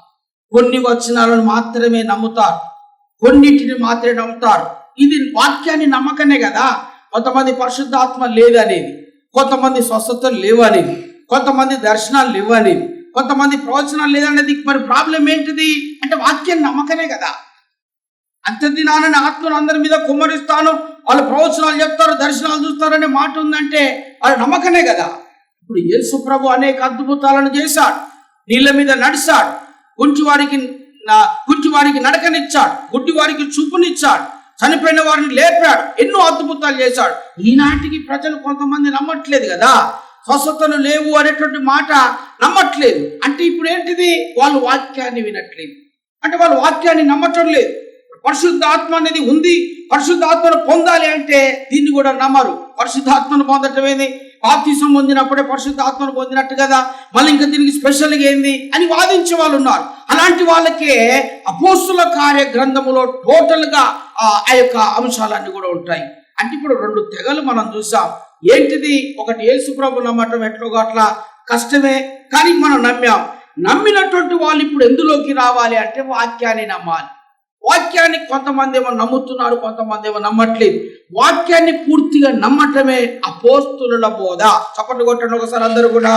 A: కొన్ని వచనాలను మాత్రమే నమ్ముతారు, కొన్నిటిని మాత్రమే నమ్ముతారు. ఇది వాక్యాన్ని నమ్మకనే కదా. కొంతమంది పరిశుద్ధాత్మ లేదనేది, కొంతమంది స్వస్థతలు లేవనేది, కొంతమంది దర్శనాలు లేవనేది, కొంతమంది ప్రవచనాలు లేదనేది. మరి ప్రాబ్లం ఏంటిది అంటే వాక్యం నమ్మకనే కదా. అంతదినానని ఆత్మను అందరి మీద కుమ్మరిస్తాను, వాళ్ళు ప్రవచనాలు చెప్తారు, దర్శనాలు చూస్తారనే మాట ఉందంటే వాళ్ళు నమ్మకనే కదా. ఇప్పుడు యేసుప్రభు అనేక అద్భుతాలను చేశాడు, నీళ్ళ మీద నడిచాడు, కుంటి వారికి నడకనిచ్చాడు, గుడ్డి వారికి చూపునిచ్చాడు, చనిపోయిన వారిని లేపాడు, ఎన్నో అద్భుతాలు చేశాడు. ఈనాటికి ప్రజలు కొంతమంది నమ్మట్లేదు కదా, స్వస్థతలు లేవు అనేటువంటి మాట నమ్మట్లేదు. అంటే ఇప్పుడు ఏంటిది, వాళ్ళు వాక్యాన్ని వినట్లేదు, అంటే వాళ్ళు వాక్యాన్ని నమ్మటం లేదు. పరిశుద్ధాత్మ అనేది ఉంది, పరిశుద్ధాత్మను పొందాలి అంటే దీన్ని కూడా నమ్మరు. పరిశుద్ధాత్మను పొందటం ఏంది, బాప్తిసం పొందినప్పుడే పరిశుద్ధాత్మను పొందినట్టు కదా, మళ్ళీ ఇంకా దీనికి స్పెషల్గా ఏంది అని వాదించే వాళ్ళు ఉన్నారు. అలాంటి వాళ్ళకే అపోస్తుల కార్య గ్రంథములో టోటల్గా ఆ యొక్క అంశాలన్నీ కూడా ఉంటాయి. అంటే ఇప్పుడు రెండు తెగలు మనం చూసాం. ఏంటిది, ఒకటి యేసుప్రభు నమ్మటం ఎట్లా అట్లా కష్టమే, కానీ మనం నమ్మినటువంటి వాళ్ళు ఇప్పుడు ఎందులోకి రావాలి అంటే వాక్యాన్ని నమ్మాలి. వాక్యాన్ని కొంతమంది ఏమో నమ్ముతున్నారు, కొంతమంది ఏమో నమ్మట్లేదు. వాక్యాన్ని పూర్తిగా నమ్మటమే అపోస్తుల బోధ. చప్పట్లు కొట్టండి ఒకసారి అందరూ కూడా.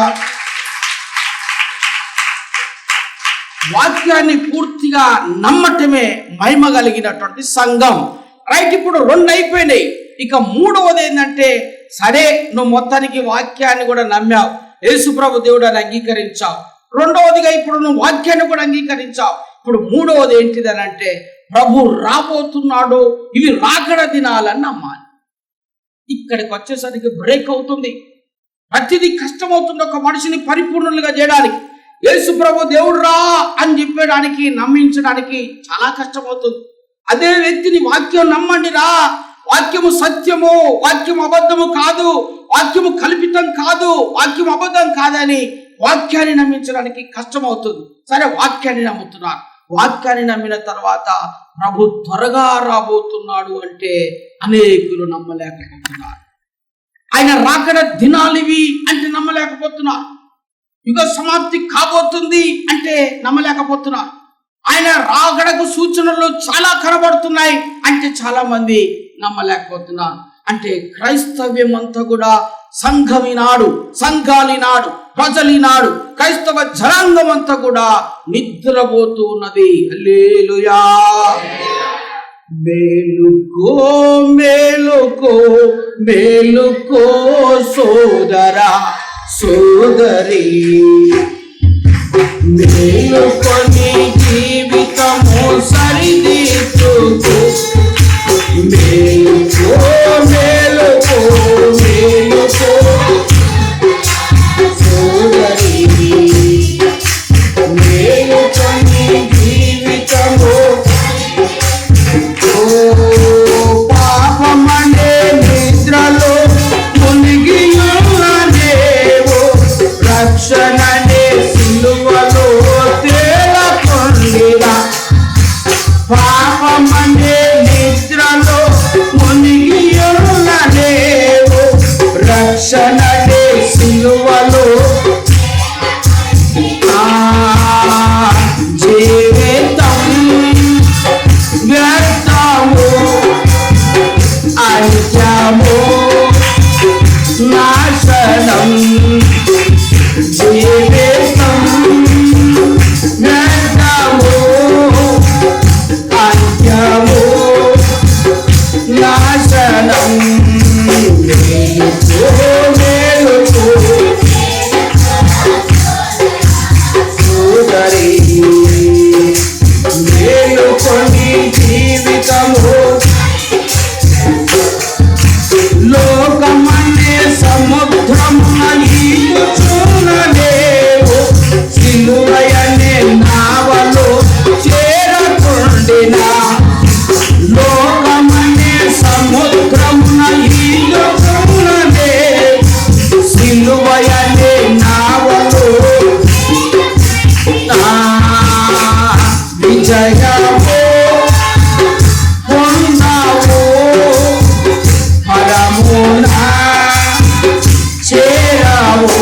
A: వాక్యాన్ని పూర్తిగా నమ్మటమే మహిమ కలిగినటువంటి సంఘం. రైట్, ఇప్పుడు రెండు అయిపోయినాయి. ఇక మూడవది ఏంటంటే, సరే నువ్వు మొత్తానికి వాక్యాన్ని కూడా నమ్మావు, యేసుప్రభు దేవుడు అని అంగీకరించావు. రెండవదిగా ఇప్పుడు నువ్వు వాక్యాన్ని కూడా అంగీకరించావు. ఇప్పుడు మూడవది ఏంటిది అని అంటే, ప్రభు రాబోతున్నాడు, ఇవి రాకడ దినాలని నమ్మాలి. ఇక్కడికి వచ్చేసరికి బ్రేక్ అవుతుంది. ప్రతిదీ కష్టమవుతుంది ఒక మనిషిని పరిపూర్ణులుగా చేయడానికి. యేసు ప్రభు దేవుడు రా అని చెప్పడానికి, నమ్మించడానికి చాలా కష్టమవుతుంది. అదే వ్యక్తిని వాక్యం నమ్మండి రా, వాక్యము సత్యము, వాక్యం అబద్ధము కాదు, వాక్యము కల్పితం కాదు, వాక్యం అబద్ధం కాదని వాక్యాన్ని నమ్మించడానికి కష్టమవుతుంది. సరే, వాక్యాన్ని నమ్ముతున్నారు. వాక్యాన్ని నమ్మిన తర్వాత ప్రభు త్వరగా రాబోతున్నాడు అంటే అనేకులు నమ్మలేకపోతున్నారు. ఆయన రాకడ దినాలు ఇవి అంటే నమ్మలేకపోతున్నారు. యుగ సమాప్తి కాబోతుంది అంటే నమ్మలేకపోతున్నారు. ఆయన రాకడకు సూచనలు చాలా కనబడుతున్నాయి అంటే చాలా మంది నమ్మలేకపోతున్నారు. అంటే క్రైస్తవ్యం అంతా కూడా సంఘమినాడు, సంఘాలినాడు, ప్రజలినాడు, క్రైస్తవ జనాంగం అంతా కూడా నిద్రపోతూ ఉన్నది. హల్లెలూయా. మేలుకో మేలుకో మేలుకో సోదరా సోదరి, మేలుకొని జీవితము సరిదిద్దుకో. మేలుకో మేలుకో మేలుకో సోదరి, మేలుకొని జీవితము. పాపమనే నిద్రలో మునిగి ఉన్నదేవో, రక్షణనే సిలువలో తేలకో. రక్షణనే సిలువలో జీవితం వ్యర్థము అంత్యము నాశనం జీవితం వ్యర్థము అంత్యము నాశనం మేలుకొని జీవితము లోకమనే సముద్రమున ఈదుచునలేవు సిలువయనే నావలో చేరకుండినా లోకమనే సముద్రమున ఈదుచునలేవు సిలువయనే నావలో విజయము పొందావు పరమున చేరావు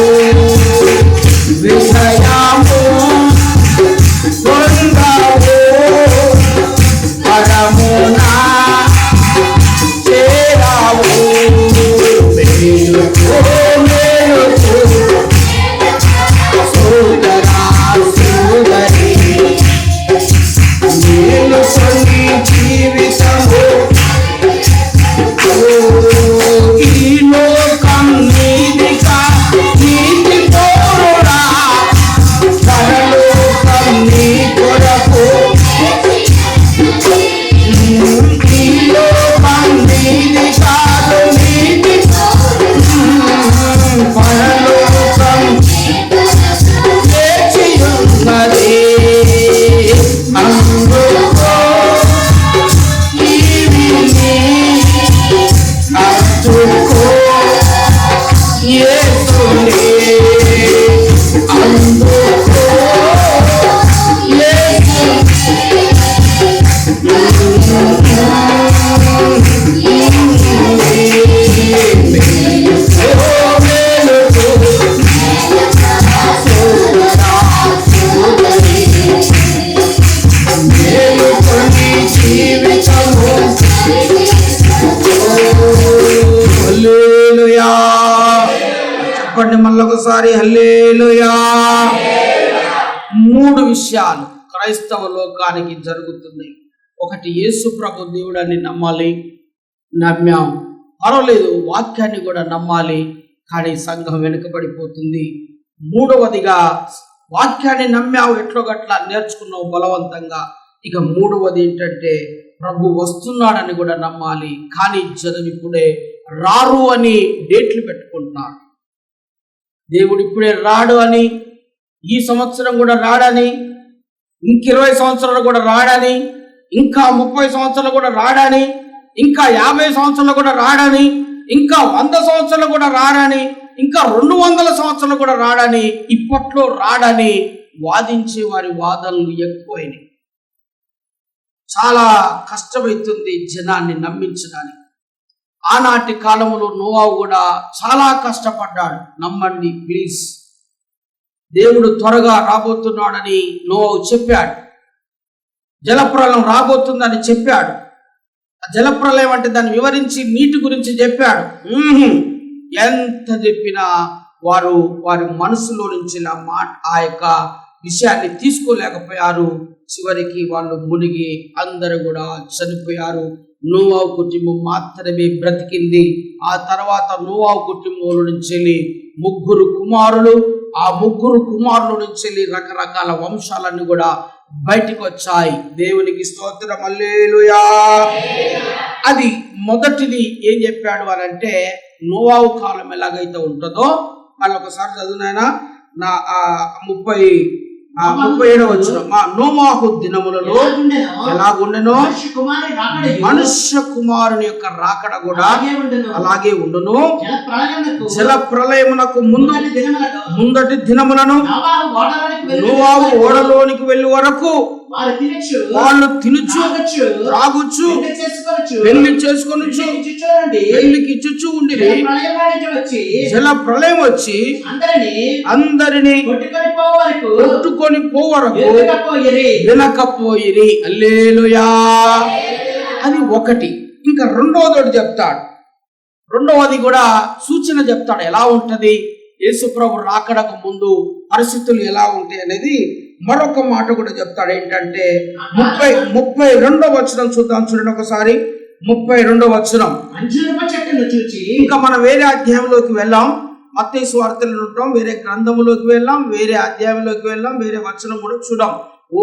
A: విజయము పొందావు పరమున చేరావు మేలుకో మేలుకో సోదరా సోదరి మేలుకొని జీవితము ఈ లోకం నీదిగా నీతి కోరురా పరలోకం నీ కొరకు ఈ లోకం నీది కాదు నీతి పరలోకం చేర్చియున్నది అందుకో ఈవిని అందుకో యేసుని అందుకో హల్లెలూయా చెప్పండి మళ్ళొకసారి హల్లెలూయా. 3 విషయాలు క్రైస్తవ లోకానికి జరుగుతున్నాయి. ఒకటి, యేసు ప్రభు దేవుడని నమ్మాలి, నమ్మాం, పర్వాలేదు, వాక్యాన్ని కూడా నమ్మాలి, కానీ సంఘం వెనుకబడిపోతుంది. 3వదిగా వాక్యాన్ని నమ్మావు, ఎట్లో గట్లా నేర్చుకున్నావు బలవంతంగా. ఇక 3వది ఏంటంటే ప్రభు వస్తున్నాడని కూడా నమ్మాలి, కానీ జనం ఇప్పుడే రారు అని డేట్లు పెట్టుకుంటున్నారు. దేవుడు ఇప్పుడే రాడు అని, ఈ సంవత్సరం కూడా రాడని, ఇంక 20 సంవత్సరాలు కూడా రాడని, ఇంకా 30 సంవత్సరాలు కూడా రాడని, ఇంకా 50 సంవత్సరాలు కూడా రాడని, ఇంకా 100 సంవత్సరాలు కూడా రాడని, ఇంకా 200 సంవత్సరాలు కూడా రాడని, ఇప్పట్లో రాడని వాదించే వారి వాదనలు ఎక్కువైనవి. చాలా కష్టమవుతుంది జనాన్ని నమ్మించడానికి. ఆనాటి కాలంలో నోవాహు కూడా చాలా కష్టపడ్డాడు. నమ్మండి ప్లీజ్, దేవుడు త్వరగా రాబోతున్నాడని నోవాహు చెప్పాడు. జలప్రలయం రాబోతుందని చెప్పాడు. జలప్రలయం అంటే దాన్ని వివరించి నీటి గురించి చెప్పాడు. ఎంత చెప్పినా వారి మనసులో నుంచి ఆ యొక్క విషయాన్ని తీసుకోలేకపోయారు. చివరికి వాళ్ళు మునిగి అందరూ కూడా చనిపోయారు. నోవాహు కుటుంబం మాత్రమే బ్రతికింది. ఆ తర్వాత నోవాహు కుటుంబంలో నుంచి 3 కుమారులు, ఆ 3 కుమారుల నుంచి రకరకాల వంశాలన్నీ కూడా బయటికి వచ్చాయి. దేవునికి స్తోత్రం, హల్లెలూయా. అది మొదటిది ఏం చెప్పాడు అని అంటే, నోవాహు కాలం ఎలాగైతే ఉంటుందో, మళ్ళీ ఒకసారి చదువునైనా నా 37వ వచనం, నోవాహు దినములలో ఎలాగుండెనో మనుష్య కుమారుని యొక్క రాకడ కూడా అలాగే ఉండును. జల ప్రళయమునకు ముందటి దినములను నోవాహు ఓడలోనికి వెళ్ళే వరకు వాళ్ళు తినుచు త్రాగుచు పెళ్లి చేసుకొనుచు పెళ్లికి ఇచ్చుచు ఉండి జల ప్రళయం వచ్చి అందరినీ కొట్టుకొని పోవరకు వినకపోయిరి. హల్లెలూయా. అది ఒకటి. ఇంకా రెండవది చెప్తాడు. రెండవది కూడా సూచన చెప్తాడు ఎలా ఉంటది, యేసుప్రభు రాకడకు ముందు పరిస్థితులు ఎలా ఉంటాయి అనేది మరొక మాట కూడా చెప్తాడు. ఏంటంటే 32వ వచనం చూద్దాం. చూడండి ఒకసారి 32వ వచనం. ఇంకా మనం వేరే అధ్యాయంలోకి వెళ్ళాం. మత్తయి సువార్తలో ఉంటాం, వేరే గ్రంథంలోకి వెళ్ళాం, వేరే అధ్యాయంలోకి వెళ్ళాం, వేరే వచనం కూడా చూద్దాం.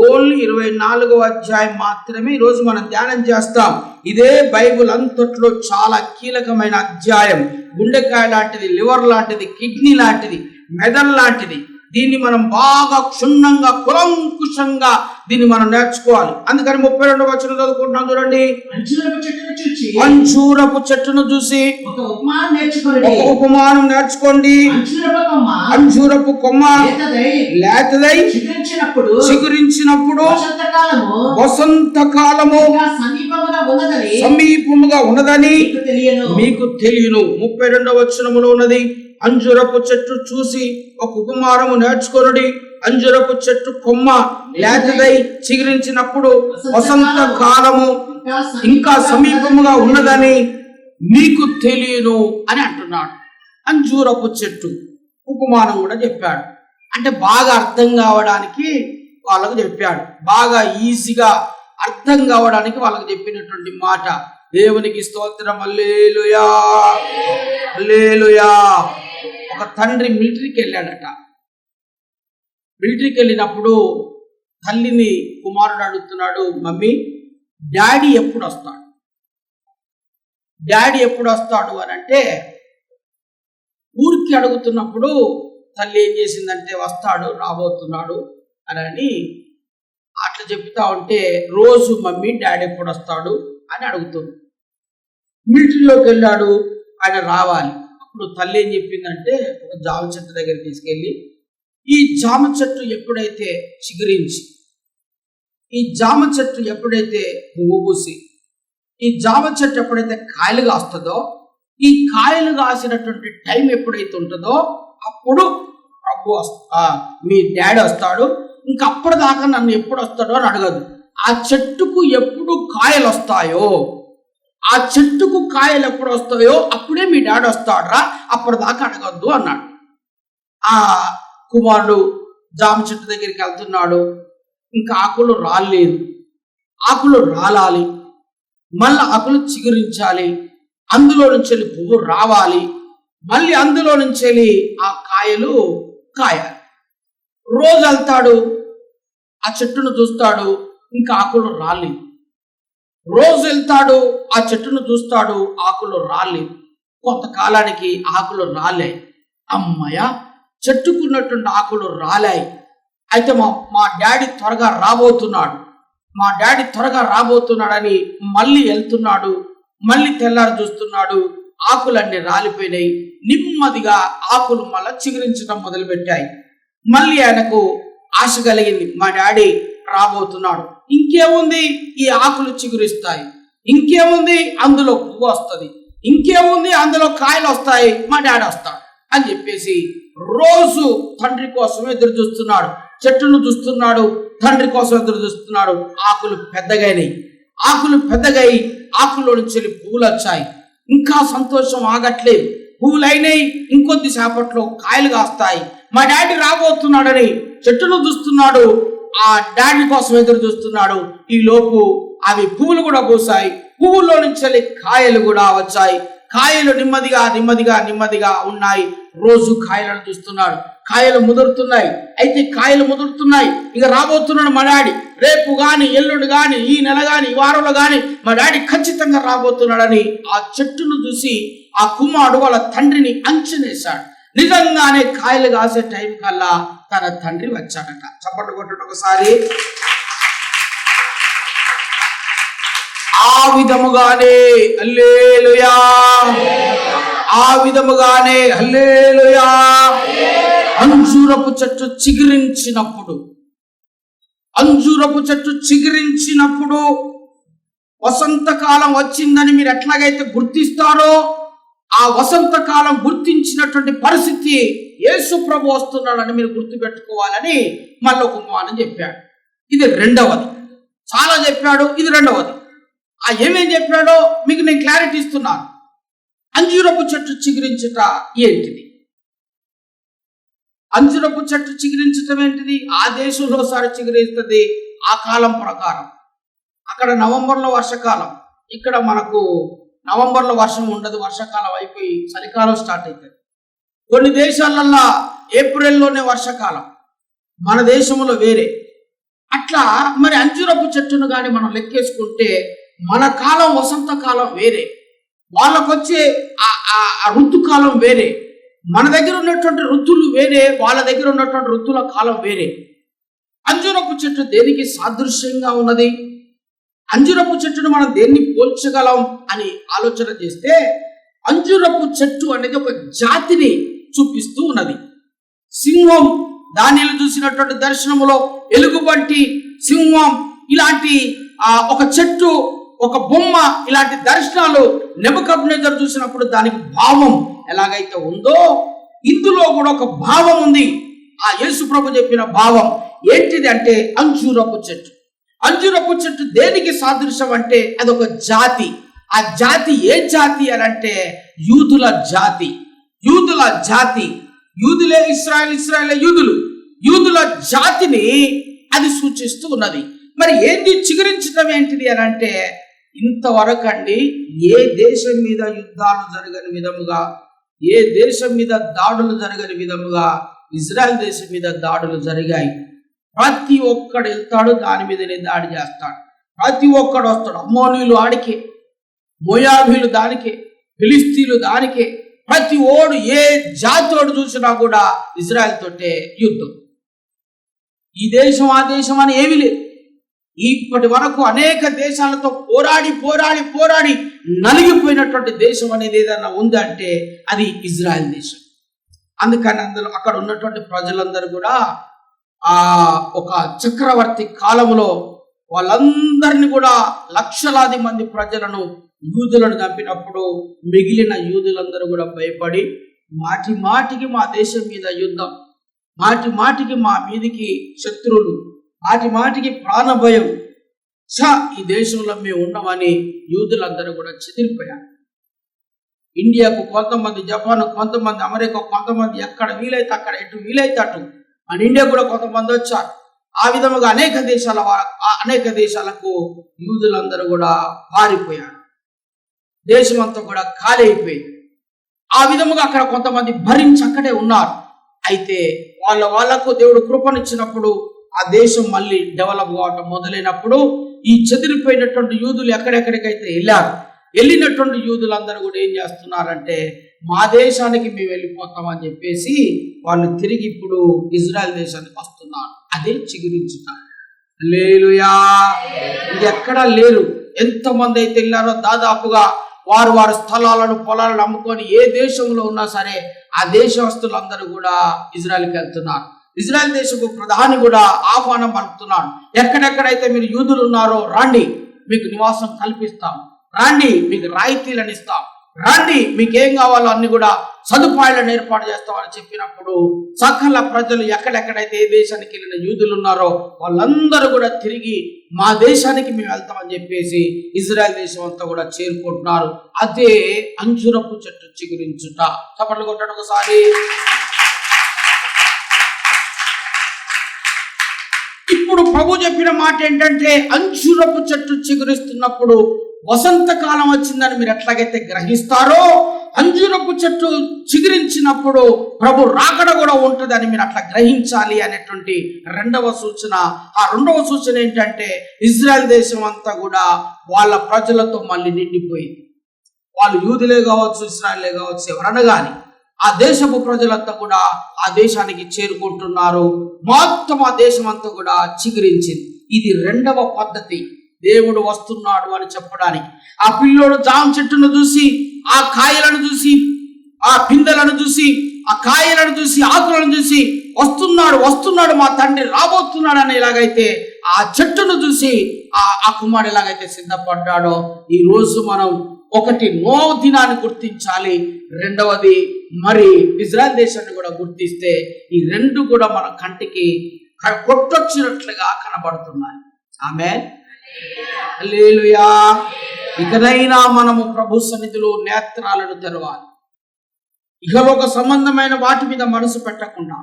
A: ఓన్లీ 24వ అధ్యాయం మాత్రమే ఈరోజు మనం ధ్యానం చేస్తాం. ఇదే బైబిల్ అంతట్లో చాలా కీలకమైన అధ్యాయం. గుండెకాయ లాంటిది, లివర్ లాంటిది, కిడ్నీ లాంటిది, మెదడు లాంటిది. దీన్ని మనం బాగా క్షుణ్ణంగా కులంకుశంగా దీన్ని మనం నేర్చుకోవాలి. అందుకని 32వ వచనం చదువుకుంటున్నాం. చూడండి. అంజూరపు చెట్టును చూసి ఒక ఉపమానం నేర్చుకోండి. అంజూరపు కొమ్మ లేతదై చిగురించినప్పుడు వసంతకాలము సమీపముగా ఉన్నదని మీకు తెలియను. 32వ వచనములో ఉన్నది. అంజురపు చెట్టు చూసి ఒక ఉపమానము నేర్చుకొనుడి. అంజురపు చెట్టు కొమ్మ లేతదై చిగురించినప్పుడు వసంత కాలము ఇంకా సమీపముగా ఉన్నదని మీకు తెలియను అని అంటున్నాడు. అంజూరపు చెట్టు ఉపమానం కూడా చెప్పాడు. అంటే బాగా అర్థం కావడానికి వాళ్ళకు చెప్పాడు. బాగా ఈజీగా అర్థం కావడానికి వాళ్ళకు చెప్పినటువంటి మాట. దేవునికి స్తోత్రం. హల్లెలూయా, హల్లెలూయా. ఒక తండ్రి మిలిటరీకి వెళ్ళాడట. మిలిటరీకి వెళ్ళినప్పుడు తల్లిని కుమారుడు అడుగుతున్నాడు, మమ్మీ డాడీ ఎప్పుడు వస్తాడు, డాడీ ఎప్పుడు వస్తాడు అని అంటే, ఊరికి అడుగుతున్నప్పుడు తల్లి ఏం చేసిందంటే వస్తాడు, రాబోతున్నాడు అని అట్లా చెప్తా ఉంటే, రోజు మమ్మీ డాడీ ఎప్పుడు వస్తాడు అని అడుగుతుంది. మిలిటరీలోకి వెళ్ళాడు, ఆయన రావాలి. అప్పుడు తల్లి ఏం చెప్పిందంటే, ఒక జామ చెట్టు దగ్గర తీసుకెళ్ళి, ఈ జామ చెట్టు ఎప్పుడైతే చిగురించి, ఈ జామ చెట్టు ఎప్పుడైతే పువ్వు పూసి, ఈ జామ చెట్టు ఎప్పుడైతే కాయలు కాస్తుందో, ఈ కాయలు కాసినటువంటి టైం ఎప్పుడైతే ఉంటుందో అప్పుడు ప్రభు మీ డాడీ వస్తాడు. ఇంకా అప్పటిదాకా నన్ను ఎప్పుడు వస్తాడో అని అడగదు. ఆ చెట్టుకు ఎప్పుడు కాయలు వస్తాయో, ఆ చెట్టుకు కాయలు ఎప్పుడు వస్తాయో అప్పుడే మీ డాడీ వస్తాడరా, అప్పటిదాకా అడగద్దు అన్నాడు. ఆ కుమారుడు జామ చెట్టు దగ్గరికి వెళ్తున్నాడు. ఇంకా ఆకులు రాలేదు, ఆకులు రాలాలి, మళ్ళీ ఆకులు చిగురించాలి, అందులో నుంచి పువ్వు రావాలి, మళ్ళీ అందులో నుంచి ఆ కాయలు కాయాలి. రోజు వెళ్తాడు, ఆ చెట్టును చూస్తాడు, ఇంకా ఆకులు రాలేదు. రోజు వెళ్తాడు, ఆ చెట్టును చూస్తాడు, ఆకులు రాలేదు. కొంతకాలానికి ఆకులు రాలే. అమ్మయ్య, చెట్టుకున్నటువంటి ఆకులు రాలాయి. అయితే మా డాడీ త్వరగా రాబోతున్నాడు, మా డాడీ త్వరగా రాబోతున్నాడని మళ్ళీ వెళ్తున్నాడు. మళ్ళీ తెల్లారి చూస్తున్నాడు, ఆకులన్నీ రాలిపోయినాయి. నెమ్మదిగా ఆకులు మళ్ళీ చిగురించడం మొదలుపెట్టాయి. మళ్ళీ ఆయనకు ఆశ కలిగింది, మా డాడీ రాబోతున్నాడు, ఇంకేముంది ఈ ఆకులు చిగురిస్తాయి, ఇంకేముంది అందులో పువ్వు వస్తుంది, ఇంకేముంది అందులో కాయలు వస్తాయి, మా డాడీ వస్తాడు అని చెప్పేసి రోజు తండ్రి కోసం ఎదురు చూస్తున్నాడు. చెట్టును చూస్తున్నాడు, తండ్రి కోసం ఎదురు చూస్తున్నాడు. ఆకులు పెద్దగైనాయి, ఆకులు పెద్దగై ఆకుల్లో నుంచి పువ్వులు వచ్చాయి. ఇంకా సంతోషం ఆగట్లేదు. పువ్వులు అయినాయి, ఇంకొద్ది సేపట్లో కాయలు కాస్తాయి, మా డాడీ రాబోతున్నాడని చెట్టును చూస్తున్నాడు, ఆ డాడీ కోసం ఎదురు చూస్తున్నాడు. ఈ లోపు అవి పువ్వులు కూడా పూసాయి, పువ్వుల్లో నుంచి కాయలు కూడా వచ్చాయి. కాయలు నెమ్మదిగా నెమ్మదిగా నెమ్మదిగా ఉన్నాయి. రోజు కాయలను చూస్తున్నాడు, కాయలు ముదురుతున్నాయి. అయితే కాయలు ముదురుతున్నాయి, ఇక రాబోతున్నాడు మా డాడీ. రేపు గాని, ఎల్లుండి గాని, ఈ నెల గాని, ఈ వారంలో గాని మా డాడీ ఖచ్చితంగా రాబోతున్నాడని ఆ చెట్టును చూసి ఆ కుమారుడు వాళ్ళ తండ్రిని అంచనేశాడు. నిజంగానే కాయలు కాసే టైం కల్లా తన తండ్రి వచ్చాడట. చప్పట్లు కొట్టడం ఒకసారి. ఆ విధముగానే హల్లెలూయా, ఆ విధముగానే హల్లెలూయా. అంజూరపు చెట్టు చిగురించినప్పుడు అంజూరపు చెట్టు చిగురించినప్పుడు వసంతకాలం వచ్చిందని మీరు ఎట్లాగైతే గుర్తిస్తారో, ఆ వసంతకాలం గుర్తించినటువంటి పరిస్థితి యేసు ప్రభు వస్తున్నాడని మీరు గుర్తుపెట్టుకోవాలని మళ్ళీ ఒక ఉపమానం చెప్పాడు. ఇది రెండవది. చాలా చెప్పాడు, ఇది రెండవది. ఏమేం చెప్పాడో మీకు నేను క్లారిటీ ఇస్తున్నాను. అంజూరపు చెట్టు చిగురించుట ఏంటిది? అంజూరపు చెట్టు చిగురించటం ఏంటిది? ఆ దేశంలో ఒకసారి చిగురిస్తుంది ఆ కాలం ప్రకారం. అక్కడ నవంబర్లో వర్షాకాలం, ఇక్కడ మనకు నవంబర్లో వర్షం ఉండదు, వర్షాకాలం అయిపోయి చలికాలం స్టార్ట్ అవుతుంది. కొన్ని దేశాలల్లో ఏప్రిల్లోనే వర్షాకాలం, మన దేశంలో వేరే. అట్లా మరి అంజూరపు చెట్టును కానీ మనం లెక్కేసుకుంటే మన కాలం వసంతకాలం వేరే, వాళ్ళకొచ్చే ఆ ఋతుకాలం వేరే. మన దగ్గర ఉన్నటువంటి ఋతువులు వేరే, వాళ్ళ దగ్గర ఉన్నటువంటి ఋతువుల కాలం వేరే. అంజూరపు చెట్టు దేనికి సాదృశ్యంగా ఉన్నది? అంజూరపు చెట్టును మనం దేన్ని పోల్చగలం అని ఆలోచన చేస్తే, అంజూరపు చెట్టు అనేది ఒక జాతిని చూపిస్తూ ఉన్నది. సింహం, దానిలో చూసినటువంటి దర్శనములో ఎలుగుబంటి, సింహం ఇలాంటి ఒక చెట్టు, ఒక బొమ్మ, ఇలాంటి దర్శనాలు నెబుకద్నెజర్ చూసినప్పుడు దానికి భావం ఎలాగైతే ఉందో, ఇందులో కూడా ఒక భావం ఉంది. ఆ యేసు ప్రభు చెప్పిన భావం ఏంటిది అంటే అంజూరపు చెట్టు. అంజూరపు చెట్టు దేనికి సాదృశ్యం అంటే అదొక జాతి. ఆ జాతి ఏ జాతి అని అంటే యూదుల జాతి. యూదుల జాతి, యూదులే ఇశ్రాయేల్, ఇశ్రాయేలే యూదులు. యూదుల జాతిని అది సూచిస్తూ ఉన్నది. మరి ఏంటి చిగురించడం ఏంటిది అని అంటే, ఇంతవరకు అండి ఏ దేశం మీద యుద్ధాలు జరగని విధముగా, ఏ దేశం మీద దాడులు జరగని విధముగా ఇజ్రాయెల్ దేశం మీద దాడులు జరిగాయి. ప్రతి ఒక్కడు వెళ్తాడు, దాని మీదనే దాడి చేస్తాడు. ప్రతి ఒక్కడు వస్తాడు. అమ్మోనీయులు ఆడికే, మోయాబీలు దానికే, ఫిలిస్తీన్లు దానికే. ప్రతి ఓడు ఏ జాతోడు చూసినా కూడా ఇజ్రాయెల్ తోటే యుద్ధం. ఈ దేశం ఆ దేశం అని ఏమీ లేదు. ఇప్పటి వరకు అనేక దేశాలతో పోరాడి పోరాడి పోరాడి నలిగిపోయినటువంటి దేశం అనేది ఏదైనా ఉందంటే అది ఇజ్రాయెల్ దేశం. అందుకని అందులో అక్కడ ఉన్నటువంటి ప్రజలందరూ కూడా ఒక చక్రవర్తి కాలంలో వాళ్ళందరినీ కూడా లక్షలాది మంది ప్రజలను, యూదులను చంపినప్పుడు మిగిలిన యూదులందరూ కూడా భయపడి మాటి మాటికి మా దేశం మీద యుద్ధం, మాటి మాటికి మా మీదికి శత్రువులు, మాటి మాటికి ప్రాణభయం, ఈ దేశంలో మేము ఉండమని యూదులందరూ కూడా చెదిరిపోయారు. ఇండియాకు కొంతమంది, జపాన్ కొంతమంది, అమెరికా కొంతమంది, ఎక్కడ వీలైతే అక్కడ, ఎటు వీలైతే అటు మన ఇండియా కూడా కొంతమంది వచ్చారు. ఆ విధముగా అనేక దేశాలకు యూదులందరూ కూడా పారిపోయారు. దేశం అంతా కూడా ఖాళీ అయిపోయింది. ఆ విధముగా అక్కడ కొంతమంది భరించి అక్కడే ఉన్నారు. అయితే వాళ్ళకు దేవుడు కృపనిచ్చినప్పుడు ఆ దేశం మళ్ళీ డెవలప్ కావటం మొదలైనప్పుడు ఈ చెదిరిపోయినటువంటి యూదులు ఎక్కడెక్కడికైతే వెళ్ళినటువంటి యూదులందరూ కూడా ఏం చేస్తున్నారంటే, మా దేశానికి మేము వెళ్ళిపోతామని చెప్పేసి వాళ్ళు తిరిగి ఇప్పుడు ఇజ్రాయెల్ దేశానికి వస్తున్నారు. అదే చిగురించుట. హల్లెలూయా. ఇది ఎక్కడా లేరు. ఎంతమంది అయితే వెళ్ళారో దాదాపుగా వారు స్థలాలను, పొలాలను అమ్ముకొని ఏ దేశంలో ఉన్నా సరే ఆ దేశస్తులందరూ కూడా ఇజ్రాయెల్కి వెళ్తున్నారు. ఇజ్రాయెల్ దేశపు ప్రధాని కూడా ఆహ్వానం పలుకుతున్నాడు. ఎక్కడెక్కడైతే మీరు యూదులు ఉన్నారో రండి, మీకు నివాసం కల్పిస్తాం, రండి మీకు రాయితీలను ఇస్తాం, రండి మీకేం కావాలో అన్ని కూడా సదుపాయాలను ఏర్పాటు చేస్తామని చెప్పినప్పుడు సకల ప్రజలు ఎక్కడెక్కడైతే ఏ దేశానికి వెళ్ళిన యూదులు ఉన్నారో వాళ్ళందరూ కూడా తిరిగి మా దేశానికి మేము వెళ్తామని చెప్పేసి ఇజ్రాయెల్ దేశం అంతా కూడా చేరుకుంటున్నారు. అదే అంజూరపు చెట్టు చిగురించుట. చప్పట్లు కొట్టండి ఒకసారి. ఇప్పుడు ప్రభు చెప్పిన మాట ఏంటంటే, అంజూరపు చెట్టు చిగురిస్తున్నప్పుడు వసంతకాలం వచ్చిందని మీరు ఎట్లాగైతే గ్రహిస్తారో, అంజూరపు చెట్టు చిగురించినప్పుడు ప్రభు రాకడ కూడా ఉంటుందని మీరు అట్లా గ్రహించాలి అనేటువంటి రెండవ సూచన. ఆ రెండవ సూచన ఏంటంటే, ఇజ్రాయెల్ దేశం అంతా కూడా వాళ్ళ ప్రజలతో మళ్ళీ నిండిపోయింది. వాళ్ళు యూదులే కావచ్చు, ఇశ్రాయేలే కావచ్చు, ఎవరన్నా కానీ ఆ దేశపు ప్రజలంతా కూడా ఆ దేశానికి చేరుకుంటున్నారు. మొత్తం ఆ దేశం అంతా కూడా చిగురించింది. ఇది రెండవ పద్ధతి, దేవుడు వస్తున్నాడు అని చెప్పడానికి. ఆ పిల్లోడు జామ చెట్టును చూసి, ఆ కాయలను చూసి, ఆ పిందెలను చూసి, ఆ కాయలను చూసి, ఆకులను చూసి వస్తున్నాడు మా తండ్రి రాబోతున్నాడు అని ఎలాగైతే ఆ చెట్టును చూసి ఆ కుమారుడు ఎలాగైతే సిద్ధపడ్డాడో ఈ రోజు మనం ఒకటి నోవహు దినాన్ని గుర్తించాలి, రెండవది మరి ఇజ్రాయెల్ దేశాన్ని కూడా గుర్తిస్తే ఈ రెండు కూడా మన కంటికి కొట్టొచ్చినట్లుగా కనబడుతున్నాయి. ఆమేన్, హల్లెలూయా. ఇకనైనా మనము ప్రభు సన్నిధిలో నేత్రాలను తెరవాలి. ఇహలోక సంబంధమైన వాటి మీద మనసు పెట్టకుండా,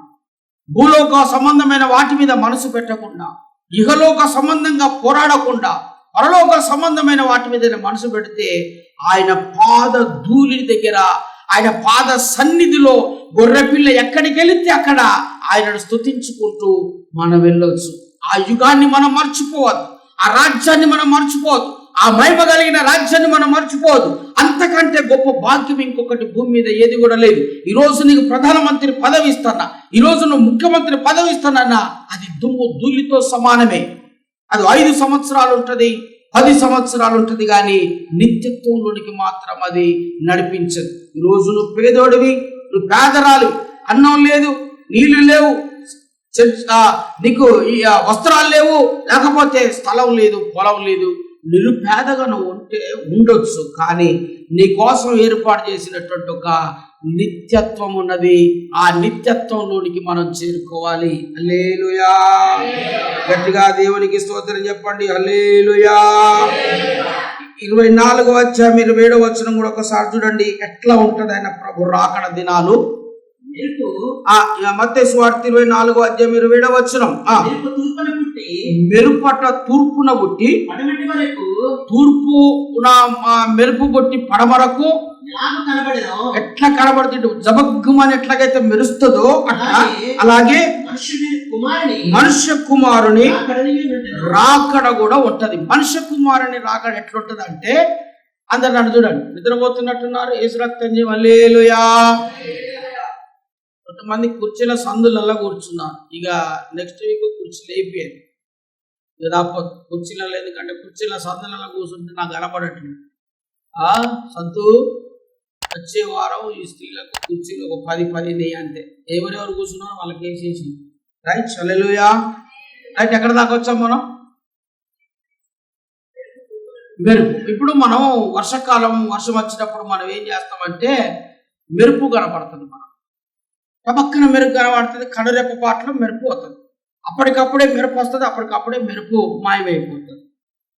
A: భూలోక సంబంధమైన వాటి మీద మనసు పెట్టకుండా, ఇహలోక సంబంధంగా పోరాడకుండా పరలోక సంబంధమైన వాటి మీద మనసు పెడితే ఆయన పాద ధూళి దగ్గర, ఆయన పాద సన్నిధిలో గొర్రెపిల్ల ఎక్కడికి వెళితే అక్కడ ఆయనను స్తుతించుకుంటూ మనం వెళ్ళొచ్చు. ఆ యుగాన్ని మనం మర్చిపోవద్దు, ఆ రాజ్యాన్ని మనం మర్చిపోవద్దు, ఆ మహిమ కలిగిన రాజ్యాన్ని మనం మర్చిపోవద్దు. అంతకంటే గొప్ప భాగ్యం ఇంకొకటి భూమి మీద ఏది కూడా లేదు. ఈ రోజు నీకు ప్రధానమంత్రి పదవి ఇస్తున్నా, ఈ రోజు నువ్వు ముఖ్యమంత్రి పదవి ఇస్తున్నా, అది దుమ్ము ధూళితో సమానమే. అది 5 సంవత్సరాలు ఉంటుంది, 10 సంవత్సరాలు ఉంటుంది, కానీ నిత్యత్వంలోనికి మాత్రం అది నడిపించదు. ఈరోజు నువ్వు పేదోడివి, నువ్వు పేదరాలు, అన్నం లేదు, నీళ్లు లేవు, నీకు వస్త్రాలు లేవు, లేకపోతే స్థలం లేదు, పొలం లేదు, నిరుపేదగా నువ్వు ఉంటే ఉండొచ్చు, కానీ నీ కోసం ఏర్పాటు చేసినటువంటి ఒక నిత్యత్వం ఉన్నది. ఆ నిత్యత్వంలోనికి మనం చేరుకోవాలి. హల్లెలూయా. గట్టిగా దేవునికి స్తోత్రం చెప్పండి. హల్లెలూయా. 24వ అధ్యాయం 27వ వచనం కూడా ఒకసారి చూడండి, ఎట్లా ఉంటది ఆయన ప్రభు రాకడ దినాలు. మత్తయి సువార్త 24వ అధ్యాయం 27వ వచనం. మెరుపట తూర్పున పుట్టి తూర్పున మెరుపు కొట్టి పడమరకు ఎట్లా కనబడుతుంది, జబగ్గుమని ఎట్లాగైతే మెరుస్తుందో అట్లా, అలాగే మనుష్య కుమారుని రాకడ కూడా ఉంటది. మనుష్య కుమారుని రాకడ ఎట్లుంటది అంటే, అందరు నన్ను చూడండి, నిద్రపోతున్నట్టున్నారు, యేసు రక్తం చేయి, హల్లెలూయా. కొంతమంది కుర్చీల సందులలో కూర్చున్నారు. ఇక నెక్స్ట్ వీక్ కుర్చీలు అయిపోయారు, ఇక తప్పదు కుర్చీలలో. ఎందుకంటే కుర్చీల సందులలో కూర్చుంటే నాకు కనపడట్లేదు. సంతు వచ్చే వారం ఈ స్త్రీలకు కుర్చీలు ఒక 10 అంతే, ఎవరెవరు కూర్చున్నారో వాళ్ళకి వేసేసి. రైట్, హల్లెలూయా. రైట్, ఎక్కడ దాకా వచ్చాం మనం? మెరుపు. ఇప్పుడు మనం వర్షాకాలం, వర్షం వచ్చినప్పుడు మనం ఏం చేస్తామంటే మెరుపు కనపడుతుంది. మనం పక్కన మెరుపు కనబడుతుంది, కనురెప్ప పాటలో మెరుపు అవుతుంది, అప్పటికప్పుడే మెరుపు వస్తుంది, అప్పటికప్పుడే మెరుపు మాయమైపోతుంది.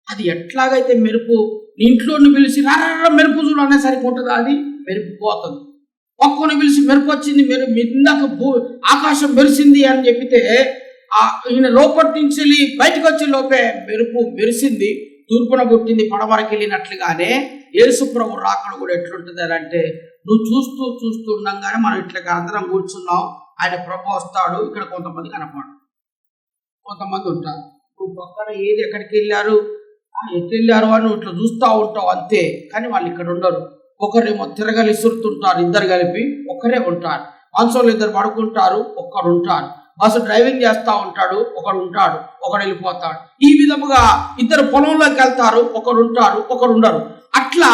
A: అది ఎట్లాగైతే మెరుపు ఇంట్లోని పిలిచి రారా మెరుపు చూడు అనేసరికి ఉంటుందా, అది మెరుపు పోతుంది. పక్కన పిలిచి మెరుపు వచ్చింది, ఇందాక ఆకాశం మెరిసింది అని చెప్పితే ఈయన లోపటి నుంచి బయటకు వచ్చే లోపే మెరుపు మెరిసింది, తూర్పున పుట్టింది, పడమరకి వెళ్ళినట్లుగానే యేసు ప్రభు రాకడ కూడా ఎట్లుంటుంది అని అంటే, నువ్వు చూస్తూ ఉండగానే మనం ఇట్లా అందరం కూర్చున్నాం, ఆయన ప్రభు వస్తాడు. ఇక్కడ కొంతమంది కనపడు, కొంతమంది ఉంటారు. నువ్వు పక్కన ఏది ఎక్కడికి వెళ్ళారు, ఎట్లా వెళ్ళారు అని నువ్వు ఇట్లా చూస్తూ ఉంటావు అంతే, కానీ వాళ్ళు ఇక్కడ ఉండరు. ఒకరేమో తిరగలి ఇసురుతుంటారు, ఇద్దరు కలిపి ఒకరే ఉంటారు. మాంసంలో ఇద్దరు పడుకుంటారు, ఒక్కడు ఉంటాడు. బస్సు డ్రైవింగ్ చేస్తూ ఉంటాడు, ఒకడు ఉంటాడు, ఒకడు వెళ్ళిపోతాడు. ఈ విధముగా ఇద్దరు పొలంలోకి వెళ్తారు, ఒకడు ఉంటాడు, ఒకడు ఉండరు. అట్లా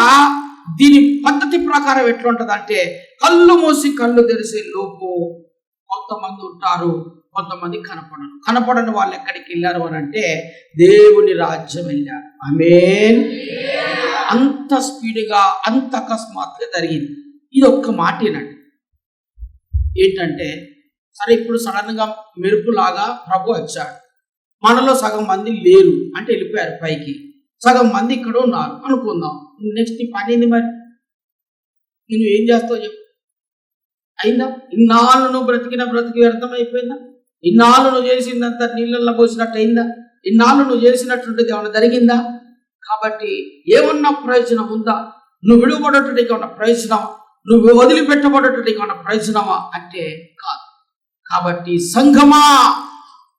A: దీని పద్ధతి ప్రకారం ఎట్లుంటది అంటే, కళ్ళు మూసి కళ్ళు తెరిసే లోపు కొంతమంది ఉంటారు, కొంతమంది కనపడని వాళ్ళు ఎక్కడికి వెళ్ళారు అని అంటే దేవుని రాజ్యం వెళ్ళారు. ఆమేన్. అంత స్పీడ్గా, అంత అకస్మాత్తుగా జరిగింది. ఇది ఒక్క మాటేనండి. ఏంటంటే, సరే ఇప్పుడు సడన్ గా మెరుపులాగా ప్రభు వచ్చాడు, మనలో సగం మంది లేరు అంటే వెళ్ళిపోయారు పైకి, సగం మంది ఇక్కడ ఉన్నారు అనుకుందాం. నెక్స్ట్ పని ఏంది మరి? నేను ఏం చేస్తావు చెప్పు? అయిందా? ఇన్నాళ్ళు నువ్వు బ్రతికి వ్యర్థమైపోయిందా? ఇన్నాళ్ళు నువ్వు చేసిందంతా నీళ్ళల్లో పోసినట్టు అయిందా? ఇన్నాళ్ళు నువ్వు చేసినటువంటిది ఏమన్నా జరిగిందా? కాబట్టి ఏమన్నా ప్రయోజనం ఉందా? నువ్వు విడువబడేటువంటి ఏమన్నా ప్రయోజనమా? నువ్వు వదిలిపెట్టబడేటువంటి ఏమన్నా ప్రయోజనమా అంటే కాదు. కాబట్టి సంఘమా,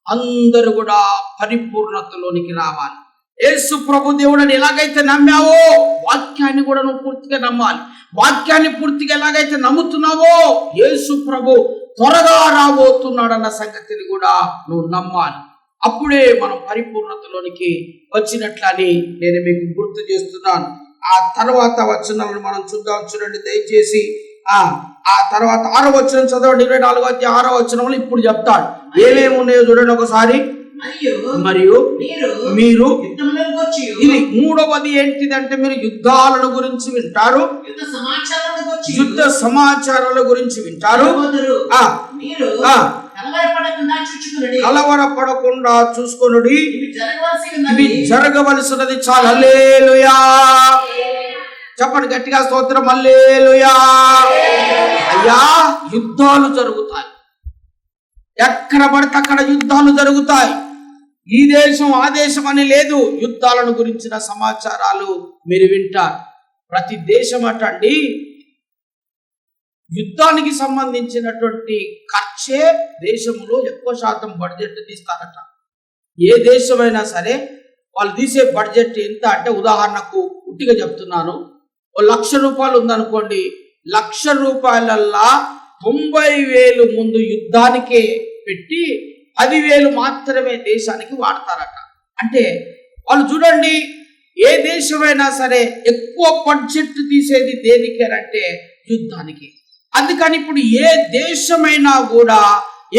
A: అందరూ కూడా పరిపూర్ణతలోనికి రావాలి. యేసు ప్రభు దేవుడని ఎలాగైతే నమ్మావో వాక్యాన్ని కూడా నువ్వు పూర్తిగా నమ్మాలి. వాక్యాన్ని పూర్తిగా ఎలాగైతే నమ్ముతున్నావో యేసు ప్రభు త్వరగా రాబోతున్నాడన్న సంగతిని కూడా నువ్వు నమ్మాలి. అప్పుడే మనం పరిపూర్ణతలోనికి వచ్చినట్లని నేను మీకు గుర్తు చేస్తున్నాను. ఆ తర్వాత వచనాలను మనం చూద్దాం. చూడండి దయచేసి. ఆ తర్వాత 6వ వచనం చదవండి. 24వ అధ్యాయం 6వ వచనంలో ఇప్పుడు చెప్తాడు ఏమేమి ఉన్నాయో చూడండి ఒకసారి. మరియు మీరు ఇది మూడవది ఏంటిదంటే మీరు యుద్ధాలను గురించి వింటారు, యుద్ధ సమాచారాల గురించి వింటారు. కలవరపడకుండా చూసుకొనుడి, ఇవి జరగవలసినది. చాలా హల్లెలూయా చెప్పండి గట్టిగా, స్తోత్రం హల్లెలూయా. అయ్యా యుద్ధాలు జరుగుతాయి, ఎక్కడ పడితే అక్కడ యుద్ధాలు జరుగుతాయి. ఈ దేశం ఆ దేశం అని లేదు, యుద్ధాలను గురించిన సమాచారాలు మీరు వింటారు. ప్రతి దేశం అటండి యుద్ధానికి సంబంధించినటువంటి ఖర్చే దేశంలో ఎక్కువ శాతం బడ్జెట్ తీస్తారట. ఏ దేశమైనా సరే వాళ్ళు తీసే బడ్జెట్ ఎంత అంటే, ఉదాహరణకు ఉట్టిగా చెప్తున్నాను, ₹1,00,000 ఉందనుకోండి, ₹1,00,000 90,000 ముందు యుద్ధానికే పెట్టి 10,000 మాత్రమే దేశానికి వాడతారట. అంటే వాళ్ళు చూడండి, ఏ దేశమైనా సరే ఎక్కువ బడ్జెట్ తీసేది దేనికేనంటే యుద్ధానికి. అందుకని ఇప్పుడు ఏ దేశమైనా కూడా,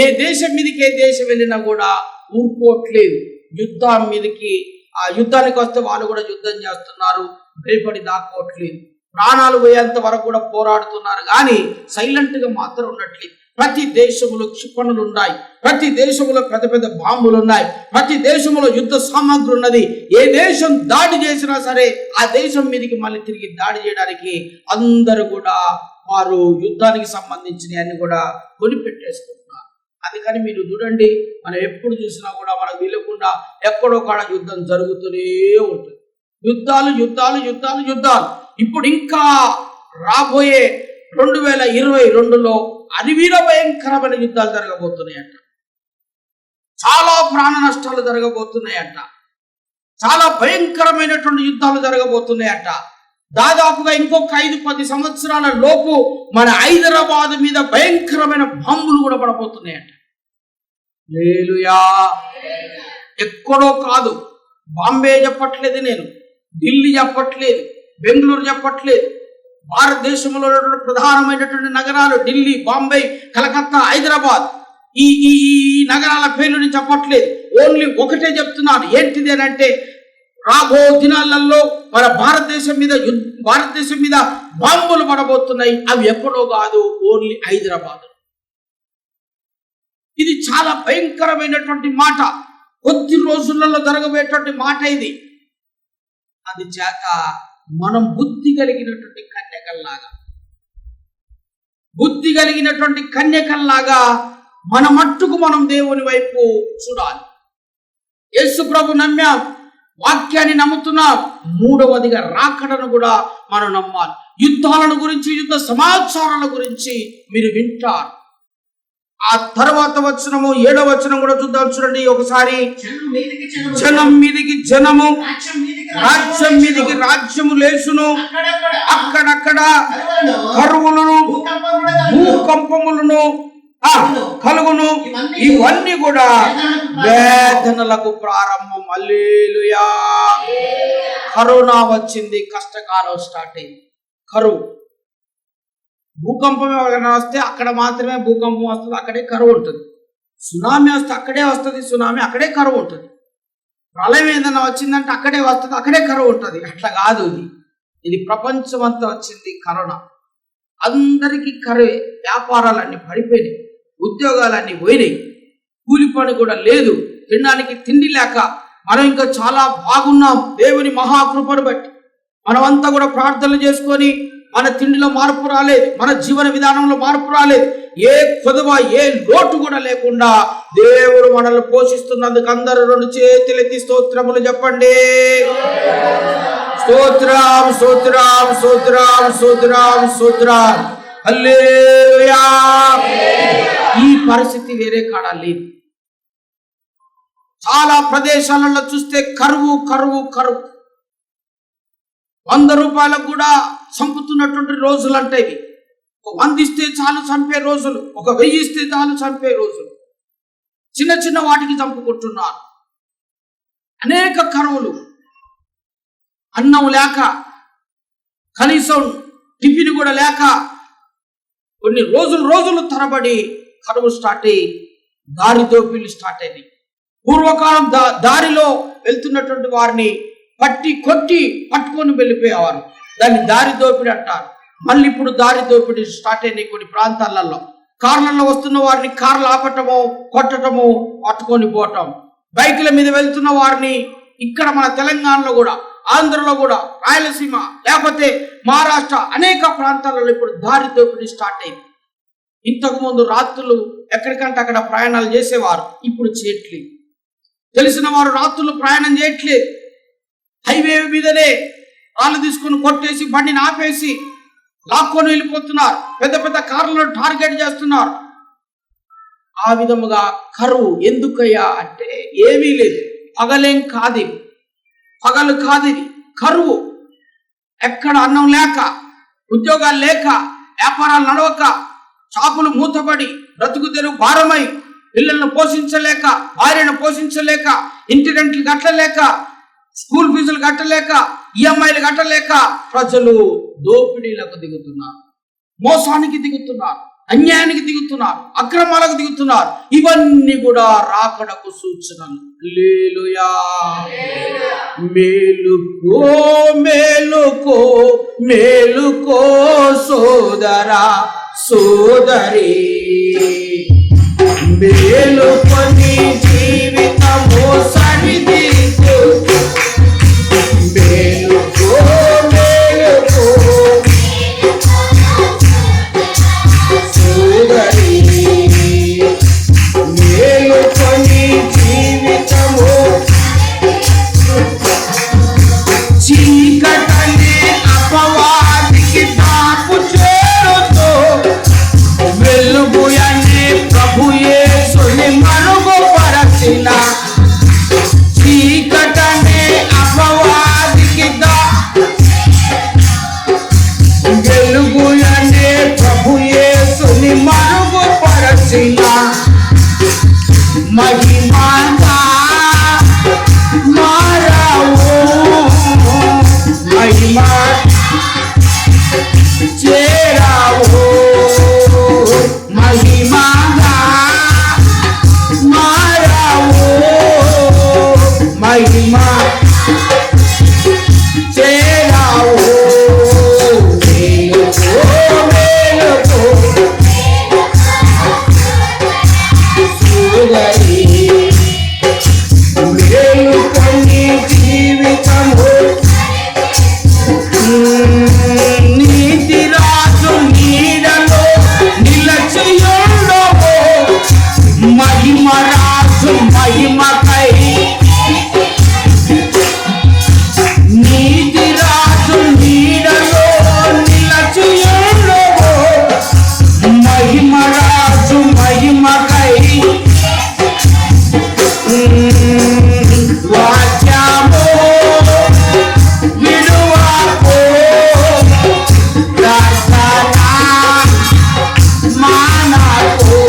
A: ఏ దేశం మీదకి ఏ దేశం వెళ్ళినా కూడా ఊరుకోవట్లేదు. యుద్ధం మీదకి ఆ యుద్ధానికి వస్తే వాళ్ళు కూడా యుద్ధం చేస్తున్నారు, భయపడి దాక్కోవట్లేదు. ప్రాణాలు పోయేంత వరకు కూడా పోరాడుతున్నారు, కానీ సైలెంట్ గా మాత్రం ఉండట్లేదు. ప్రతి దేశంలో క్షిపణులు ఉన్నాయి, ప్రతి దేశంలో పెద్ద పెద్ద బాంబులు ఉన్నాయి, ప్రతి దేశంలో యుద్ధ సామాగ్రి ఉన్నది. ఏ దేశం దాడి చేసినా సరే ఆ దేశం మీదకి మళ్ళీ తిరిగి దాడి చేయడానికి అందరూ కూడా వారు యుద్ధానికి సంబంధించిన అన్ని కూడా కొనిపెట్టేసుకుంటున్నారు. అందుకని మీరు చూడండి, మనం ఎప్పుడు చూసినా కూడా మనకు వీలకుండా ఎక్కడో కాడ యుద్ధం జరుగుతూనే ఉంటుంది. యుద్ధాలు యుద్ధాలు యుద్ధాలు యుద్ధాలు. ఇప్పుడు ఇంకా రాబోయే 2022లో అనివీర భయంకరమైన యుద్ధాలు జరగబోతున్నాయంట. చాలా ప్రాణ నష్టాలు జరగబోతున్నాయంట. చాలా భయంకరమైనటువంటి యుద్ధాలు జరగబోతున్నాయంట. దాదాపుగా ఇంకొక 5-10 సంవత్సరాల లోపు మన హైదరాబాద్ మీద భయంకరమైన బాంబులు కూడా పడబోతున్నాయంట. హల్లెలూయా. ఎక్కడో కాదు, బాంబే చెప్పట్లేదు నేను, ఢిల్లీ చెప్పట్లేదు, బెంగళూరు చెప్పట్లేదు. భారతదేశంలో ప్రధానమైనటువంటి నగరాలు ఢిల్లీ, బాంబే, కలకత్తా, హైదరాబాద్, ఈ ఈ నగరాల పేర్లు చెప్పట్లేదు. ఓన్లీ ఒకటే చెప్తున్నాను, ఏంటిది అంటే రాబో దినాలలో మన భారతదేశం మీద బాంబులు పడబోతున్నాయి. అవి ఎక్కడో కాదు, ఓన్లీ హైదరాబాద్. ఇది చాలా భయంకరమైనటువంటి మాట, కొద్ది రోజులలో జరగబోయేటువంటి మాట ఇది. అది చేత మనం బుద్ధి కలిగినటువంటి కన్యకల్లాగా మన మట్టుకు మనం దేవుని వైపు చూడాలి. యేసు ప్రభు నమ్మాం, వాక్యాన్ని నమ్ముతున్నాం. మూడవదిగా రాకడను కూడా మనం నమ్మాలి. యుద్ధాలను గురించి, యుద్ధ సమాచారాల గురించి మీరు వింటారు. ఆ తర్వాత వచనము 7వ వచనం కూడా చూద్దాం. చూడండి ఒకసారి. జనం మీదికి జనము, రాజ్యం మీదికి రాజ్యము లేచును, అక్కడక్కడ కరువులను, భూకంపములను కలుగును. ఇవన్నీ కూడా వేదనలకు ప్రారంభం. హల్లెలూయా. కరోనా వచ్చింది, కష్టకాలం స్టార్ట్ అయింది. కరువు, భూకంపం ఎవరైనా వస్తే అక్కడ మాత్రమే భూకంపం వస్తుంది, అక్కడే కరువు ఉంటుంది. సునామీ వస్తే అక్కడే వస్తుంది సునామీ, అక్కడే కరువు ఉంటుంది. ప్రళయం ఏదైనా వచ్చిందంటే అక్కడే వస్తుంది, అక్కడే కరువు ఉంటుంది. అట్లా కాదు, ఇది ప్రపంచం అంతా వచ్చింది కరోనా. అందరికీ కరువే. వ్యాపారాలన్నీ పడిపోయినాయి, ఉద్యోగాలన్నీ పోయినాయి, కూలి పని కూడా లేదు, తినడానికి తిండి లేక మనం ఇంకా చాలా బాగున్నాం దేవుని మహాకృపను బట్టి. మనమంతా కూడా ప్రార్థనలు చేసుకొని మన తిండిలో మార్పు రాలేదు, మన జీవన విధానంలో మార్పు రాలేదు. ఏ కొదవ, ఏ లోటు కూడా లేకుండా దేవుడు మనల్ని పోషిస్తున్నందుకు అందరూ 2 చేతులెత్తి స్తోత్రములు చెప్పండి. స్తోత్రం స్తోత్రం స్తోత్రం స్తోత్రం స్తోత్రం. హల్లెలూయా. ఈ పరిస్థితి వేరే కాడ లేదు. చాలా ప్రదేశాలలో చూస్తే కరువు కరువు కరువు. 100 రూపాయలకు కూడా చంపుతున్నటువంటి రోజులు అంటే ఇవి. 100 ఇస్తే చాలు చంపే రోజులు, 1000 ఇస్తే చాలు చంపే రోజులు. చిన్న చిన్న వాటికి చంపుకుంటున్నారు. అనేక కరువులు, అన్నం లేక, కనీసం టిఫిన్ కూడా లేక, కొన్ని రోజులు తరబడి కరువు స్టార్ట్ అయ్యి దారి దోపిడీలు స్టార్ట్ అయ్యాయి. పూర్వకాలం దారిలో వెళ్తున్నటువంటి వారిని కొట్టి పట్టుకొని వెళ్ళిపోయేవారు. దాన్ని దారి దోపిడీ అంటారు. మళ్ళీ ఇప్పుడు దారి దోపిడీ స్టార్ట్ అయినాయి కొన్ని ప్రాంతాలలో. కార్లలో వస్తున్న వారిని కార్లు ఆపటము, కొట్టటము, పట్టుకొని పోవటం. బైకుల మీద వెళ్తున్న వారిని ఇక్కడ మన తెలంగాణలో కూడా, ఆంధ్రలో కూడా, రాయలసీమ లేకపోతే మహారాష్ట్ర అనేక ప్రాంతాలలో ఇప్పుడు దారి దోపిడీ స్టార్ట్ అయింది. ఇంతకుముందు రాత్రులు ఎక్కడికంటే అక్కడ ప్రయాణాలు చేసేవారు, ఇప్పుడు చేయట్లేదు. తెలిసిన వారు రాత్రులు ప్రయాణం చేయట్లేదు. హైవే మీదనే రాళ్ళు తీసుకొని కొట్టేసి బండిని ఆపేసి లాక్కొని వెళ్ళిపోతున్నారు. పెద్ద పెద్ద కార్లను టార్గెట్ చేస్తున్నారు. ఆ విధముగా కరువు ఎందుకయ్యా అంటే ఏమీ లేదు. పగలేం కాదు, పగలు కాదు, కరువు. ఎక్కడ అన్నం లేక, ఉద్యోగాలు లేక, వ్యాపారాలు నడవక, షాపులు మూతపడి, బ్రతుకు తెరువు భారమై, పిల్లలను పోషించలేక, భార్యను పోషించలేక, ఇంటి రెంట్లు కట్టలేక, స్కూల్ ఫీజులు కట్టలేక, ఈఎంఐలు కట్టలేక ప్రజలు దోపిడీలకు దిగుతున్నారు, మోసానికి దిగుతున్నారు, అన్యాయానికి దిగుతున్నారు, అక్రమాలకు దిగుతున్నారు. ఇవన్నీ కూడా రాకడకు సూచనలు. హల్లెలూయా. మేలుకో మేలుకో మేలుకో సోదరా సోదరి, మేలుకొని జీవితము సరిదిద్దు. మేలుకో మేలుకో సోదరి, మేలుకొని జీవితము చీకటనే అపవాదికి దాపు చేరుతో, వెలుగు అనే ప్రభు యేసుని మరుగుపరచిన. చీకటనే అపవాదికి వెలుగు అనే ప్రభు యేసుని మరుగుపరచిన. మహిమగా మారావు, మహిమ చేరావు, మహిమగా మారావు, మహిమ చేరావు. మేలుకో సోదరి, మేలుకొని జీవితము నీతి రాజు నీడలో నిలచియుండవు. మహిమ రాజు మహిమకై, నీతి రాజు నీడలో నిలచియుండవు. మహిమ రాజు మహిమకై వాక్యము విడువకు, ప్రార్థన మానకు.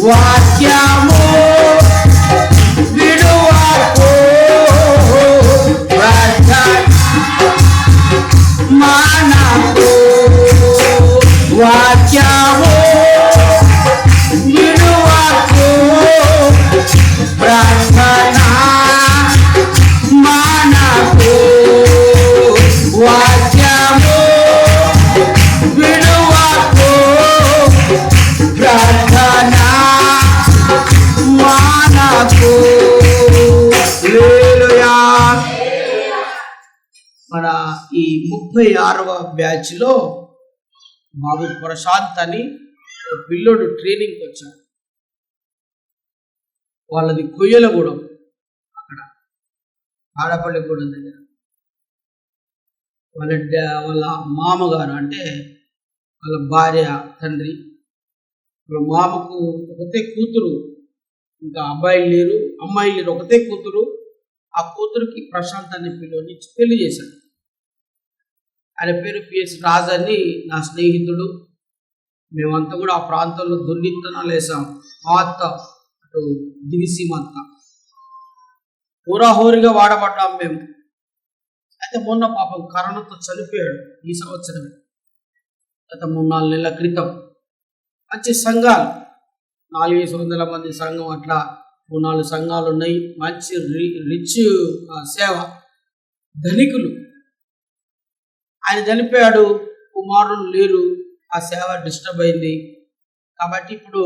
A: వాక్యము విడువకు, ప్రార్థన మానకు. వాక్యము విడువకు, ప్రార్థన మానకు. వాక్యము విడువకు, ప్రార్థన మానకు. హల్లెలూయా. మన ఈ 36వ బ్యాచ్ లో బాబు ప్రశాంత్ అని పిల్లోడు ట్రైనింగ్కి వచ్చాడు. వాళ్ళది కొయ్యలగూడెం, అక్కడ ఆడపల్లిగూడెం దగ్గర. వాళ్ళ మామగారు అంటే వాళ్ళ భార్య తండ్రి, వాళ్ళ మామకు ఒకతే కూతురు, ఇంకా అబ్బాయిలు లేరు, అమ్మాయిలు లేరు, ఒకతే కూతురు. ఆ కూతురుకి ప్రశాంత్ అనే పిల్లని పెళ్లి చేశాడు. ఆయన పేరు పిఎస్ రాజ్ అని నా స్నేహితుడు. మేమంతా కూడా ఆ ప్రాంతంలో దుర్నిత్తనాలు వేసాం. మా అత్త అటు దివిసీమ అంతా హోరాహోరిగా వాడబడ్డాం మేము. అయితే మొన్న పాపం కరోనాతో చనిపోయాడు ఈ సంవత్సరమే, గత 3-4 నెలల క్రితం. మంచి సంఘాలు, 400-500 మంది సంఘం అట్లా 4 సంఘాలు ఉన్నాయి. మంచి రిచ్ సేవ, ధనికులు. ఆయన చనిపోయాడు, కుమారులు లేరు, ఆ సేవ డిస్టర్బ్ అయింది. కాబట్టి ఇప్పుడు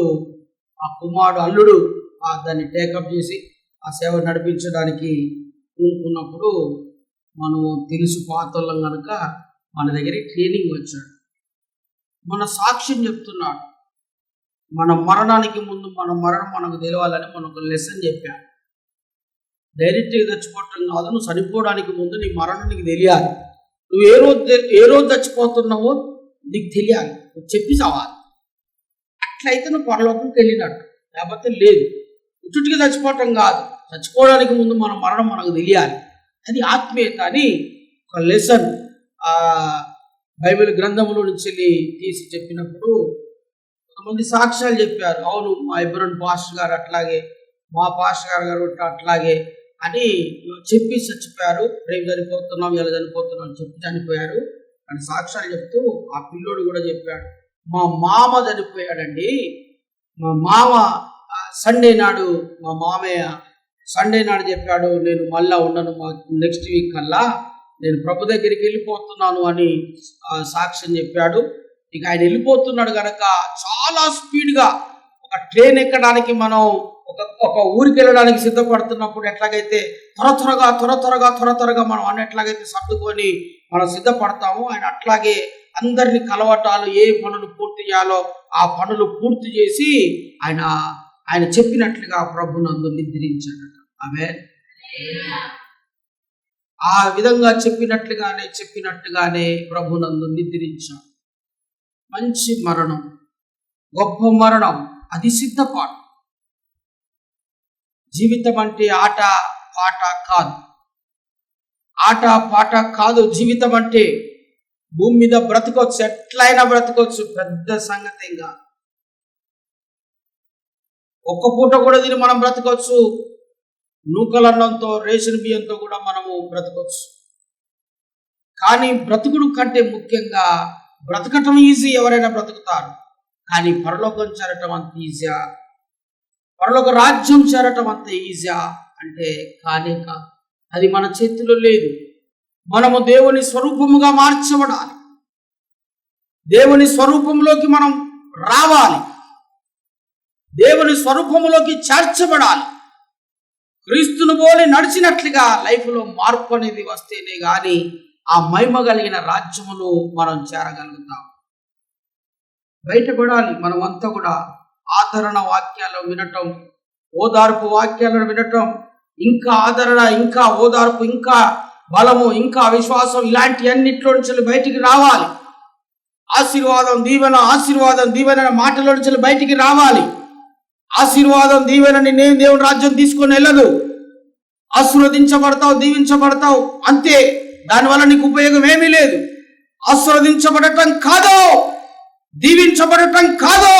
A: ఆ కుమారుడు అల్లుడు దాన్ని టేకప్ చేసి ఆ సేవ నడిపించడానికి పూనుకున్నప్పుడు మనం తెలుసు పాతోళ్ళం కనుక మన దగ్గరికి ట్రైనింగ్ వచ్చాడు. మన సాక్ష్యం చెప్తున్నాడు. మన మరణానికి ముందు మన మరణం మనకు తెలియాలని మనకు లెసన్ చెప్పాడు. డైరెక్ట్గా చచ్చిపోవటం కాదు, నువ్వు చనిపోవడానికి ముందు నీ మరణం నీకు తెలియాలి. నువ్వు ఏ రోజు చచ్చిపోతున్నావో నీకు తెలియాలి, నువ్వు చెప్పి చావాలి. అట్లయితే నువ్వు పరలోకంకి వెళ్ళినట్టు, లేకపోతే లేదు. ఉట్టుటిగా చచ్చిపోవటం కాదు, చచ్చిపోవడానికి ముందు మన మరణం మనకు తెలియాలి. అది ఆత్మీయత అని ఒక లెసన్ బైబిల్ గ్రంథంలో నుంచి తీసి చెప్పినప్పుడు కొంతమంది సాక్ష్యాలు చెప్పారు. అవును, మా ఇబ్రహీం పాస్టర్ గారు అట్లాగే, మా పాస్టర్ గారు అట్లాగే అని చెప్పి చచ్చిపోయారు. రేపు చనిపోతున్నాం, ఎలా చనిపోతున్నాం అని చెప్పి చనిపోయారు అని సాక్ష్యాలు చెప్తూ ఆ పిల్లోడు కూడా చెప్పాడు, మా మామ చనిపోయాడండి. మా మామ సండే నాడు, మా మామయ్య సండే నాడు చెప్పాడు, నేను మళ్ళా ఉండను, మా నెక్స్ట్ వీక్ కల్లా నేను ప్రభు దగ్గరికి వెళ్ళిపోతున్నాను అని సాక్ష్యం చెప్పాడు. ఇక ఆయన వెళ్ళిపోతున్నాడు కనుక చాలా స్పీడ్గా ఒక ట్రైన్ ఎక్కడానికి మనం ఒక ఊరికి వెళ్ళడానికి సిద్ధపడుతున్నప్పుడు ఎట్లాగైతే త్వరగా మనం ఎట్లాగైతే సర్దుకొని మనం సిద్ధపడతామో, ఆయన అట్లాగే అందరినీ కలవటాలు, ఏ పనులు పూర్తి చేయాలో ఆ పనులు పూర్తి చేసి ఆయన చెప్పినట్లుగా ప్రభునందు నిద్రించాడట. ఆమేన్. ఆ విధంగా చెప్పినట్టుగానే ప్రభునందు నిద్రించాడు. మంచి మరణం, గొప్ప మరణం, అది సిద్ధపాటు. జీవితం అంటే ఆట పాట కాదు. జీవితం అంటే భూమి మీద బ్రతకొచ్చు, ఎట్లయినా బ్రతకొచ్చు, పెద్ద సంగతి కాదు. ఒక్క పూట కూడా దీన్ని మనం బ్రతకొచ్చు. నూకలన్నంతో, రేషన్ బియ్యంతో కూడా మనము బ్రతకొచ్చు. కానీ బ్రతుకుడు కంటే ముఖ్యంగా బ్రతకటం ఈజీ, ఎవరైనా బ్రతుకుతారు. కానీ పరలోకం చేరటం అంత ఈజీయా? పరలోక రాజ్యం చేరటం అంత ఈజీయా అంటే కానే కాదు. అది మన చేతిలో లేదు. మనము దేవుని స్వరూపముగా మార్చబడాలి. దేవుని స్వరూపంలోకి మనం రావాలి. దేవుని స్వరూపంలోకి చేర్చబడాలి. క్రీస్తును పోలి నడిచినట్లుగా లైఫ్లో మార్పు అనేది వస్తేనే కానీ ఆ మహిమ కలిగిన రాజ్యమును మనం చేరగలుగుతాం. బయటపడాలి. మనమంతా కూడా ఆదరణ వాక్యాలు వినటం, ఓదార్పు వాక్యాలను వినటం, ఇంకా ఆదరణ, ఇంకా ఓదార్పు, ఇంకా బలము, ఇంకా విశ్వాసం, ఇలాంటి అన్నిట్లో నుంచి బయటికి రావాలి. ఆశీర్వాదం దీవెన మాటలో నుంచి బయటికి రావాలి. ఆశీర్వాదం దీవెనని నేను దేవుని రాజ్యం తీసుకొని వెళ్ళదు. ఆశీర్వదించబడతావు, దీవించబడతావు, అంతే. దానివల్ల నీకు ఉపయోగం ఏమీ లేదు. ఆశీర్వదించబడటం కాదు, దీవించబడటం కాదు,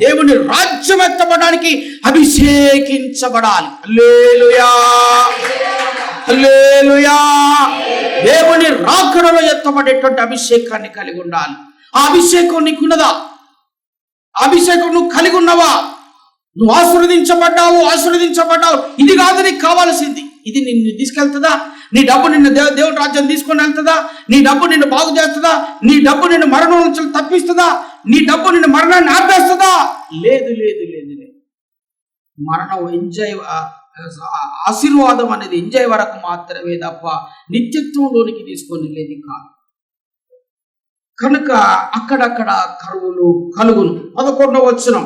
A: దేవుని రాజ్యం ఎత్తబడడానికి అభిషేకించబడాలి. హల్లెలూయా, హల్లెలూయా. దేవుని రాకడలో ఎత్తబడేటువంటి అభిషేకాన్ని కలిగి ఉండాలి. ఆ అభిషేకం నీకున్నదా? అభిషేకం నువ్వు కలిగి ఉన్నవా? నువ్వు ఆశీర్వదించబడ్డావు. ఇది కాదు నీకు కావాల్సింది. ఇది నిన్ను తీసుకెళ్తుందా? నీ డబ్బు నిన్ను దేవుని రాజ్యం తీసుకొని వెళ్తుందా? నీ డబ్బు నిన్ను బాగు చేస్తుందా? నీ డబ్బు నిన్ను మరణం నుంచి తప్పిస్తుందా? నీ డబ్బు నిన్ను మరణాన్ని ఆపేస్తుందా? లేదు. మరణం ఆశీర్వాదం అనేది ఎంజాయ్ వరకు మాత్రమే తప్ప నిత్యత్వంలోనికి తీసుకొని లేదు కాదు. కనుక అక్కడక్కడ కరువులు కలుగును. 11వ వచనం.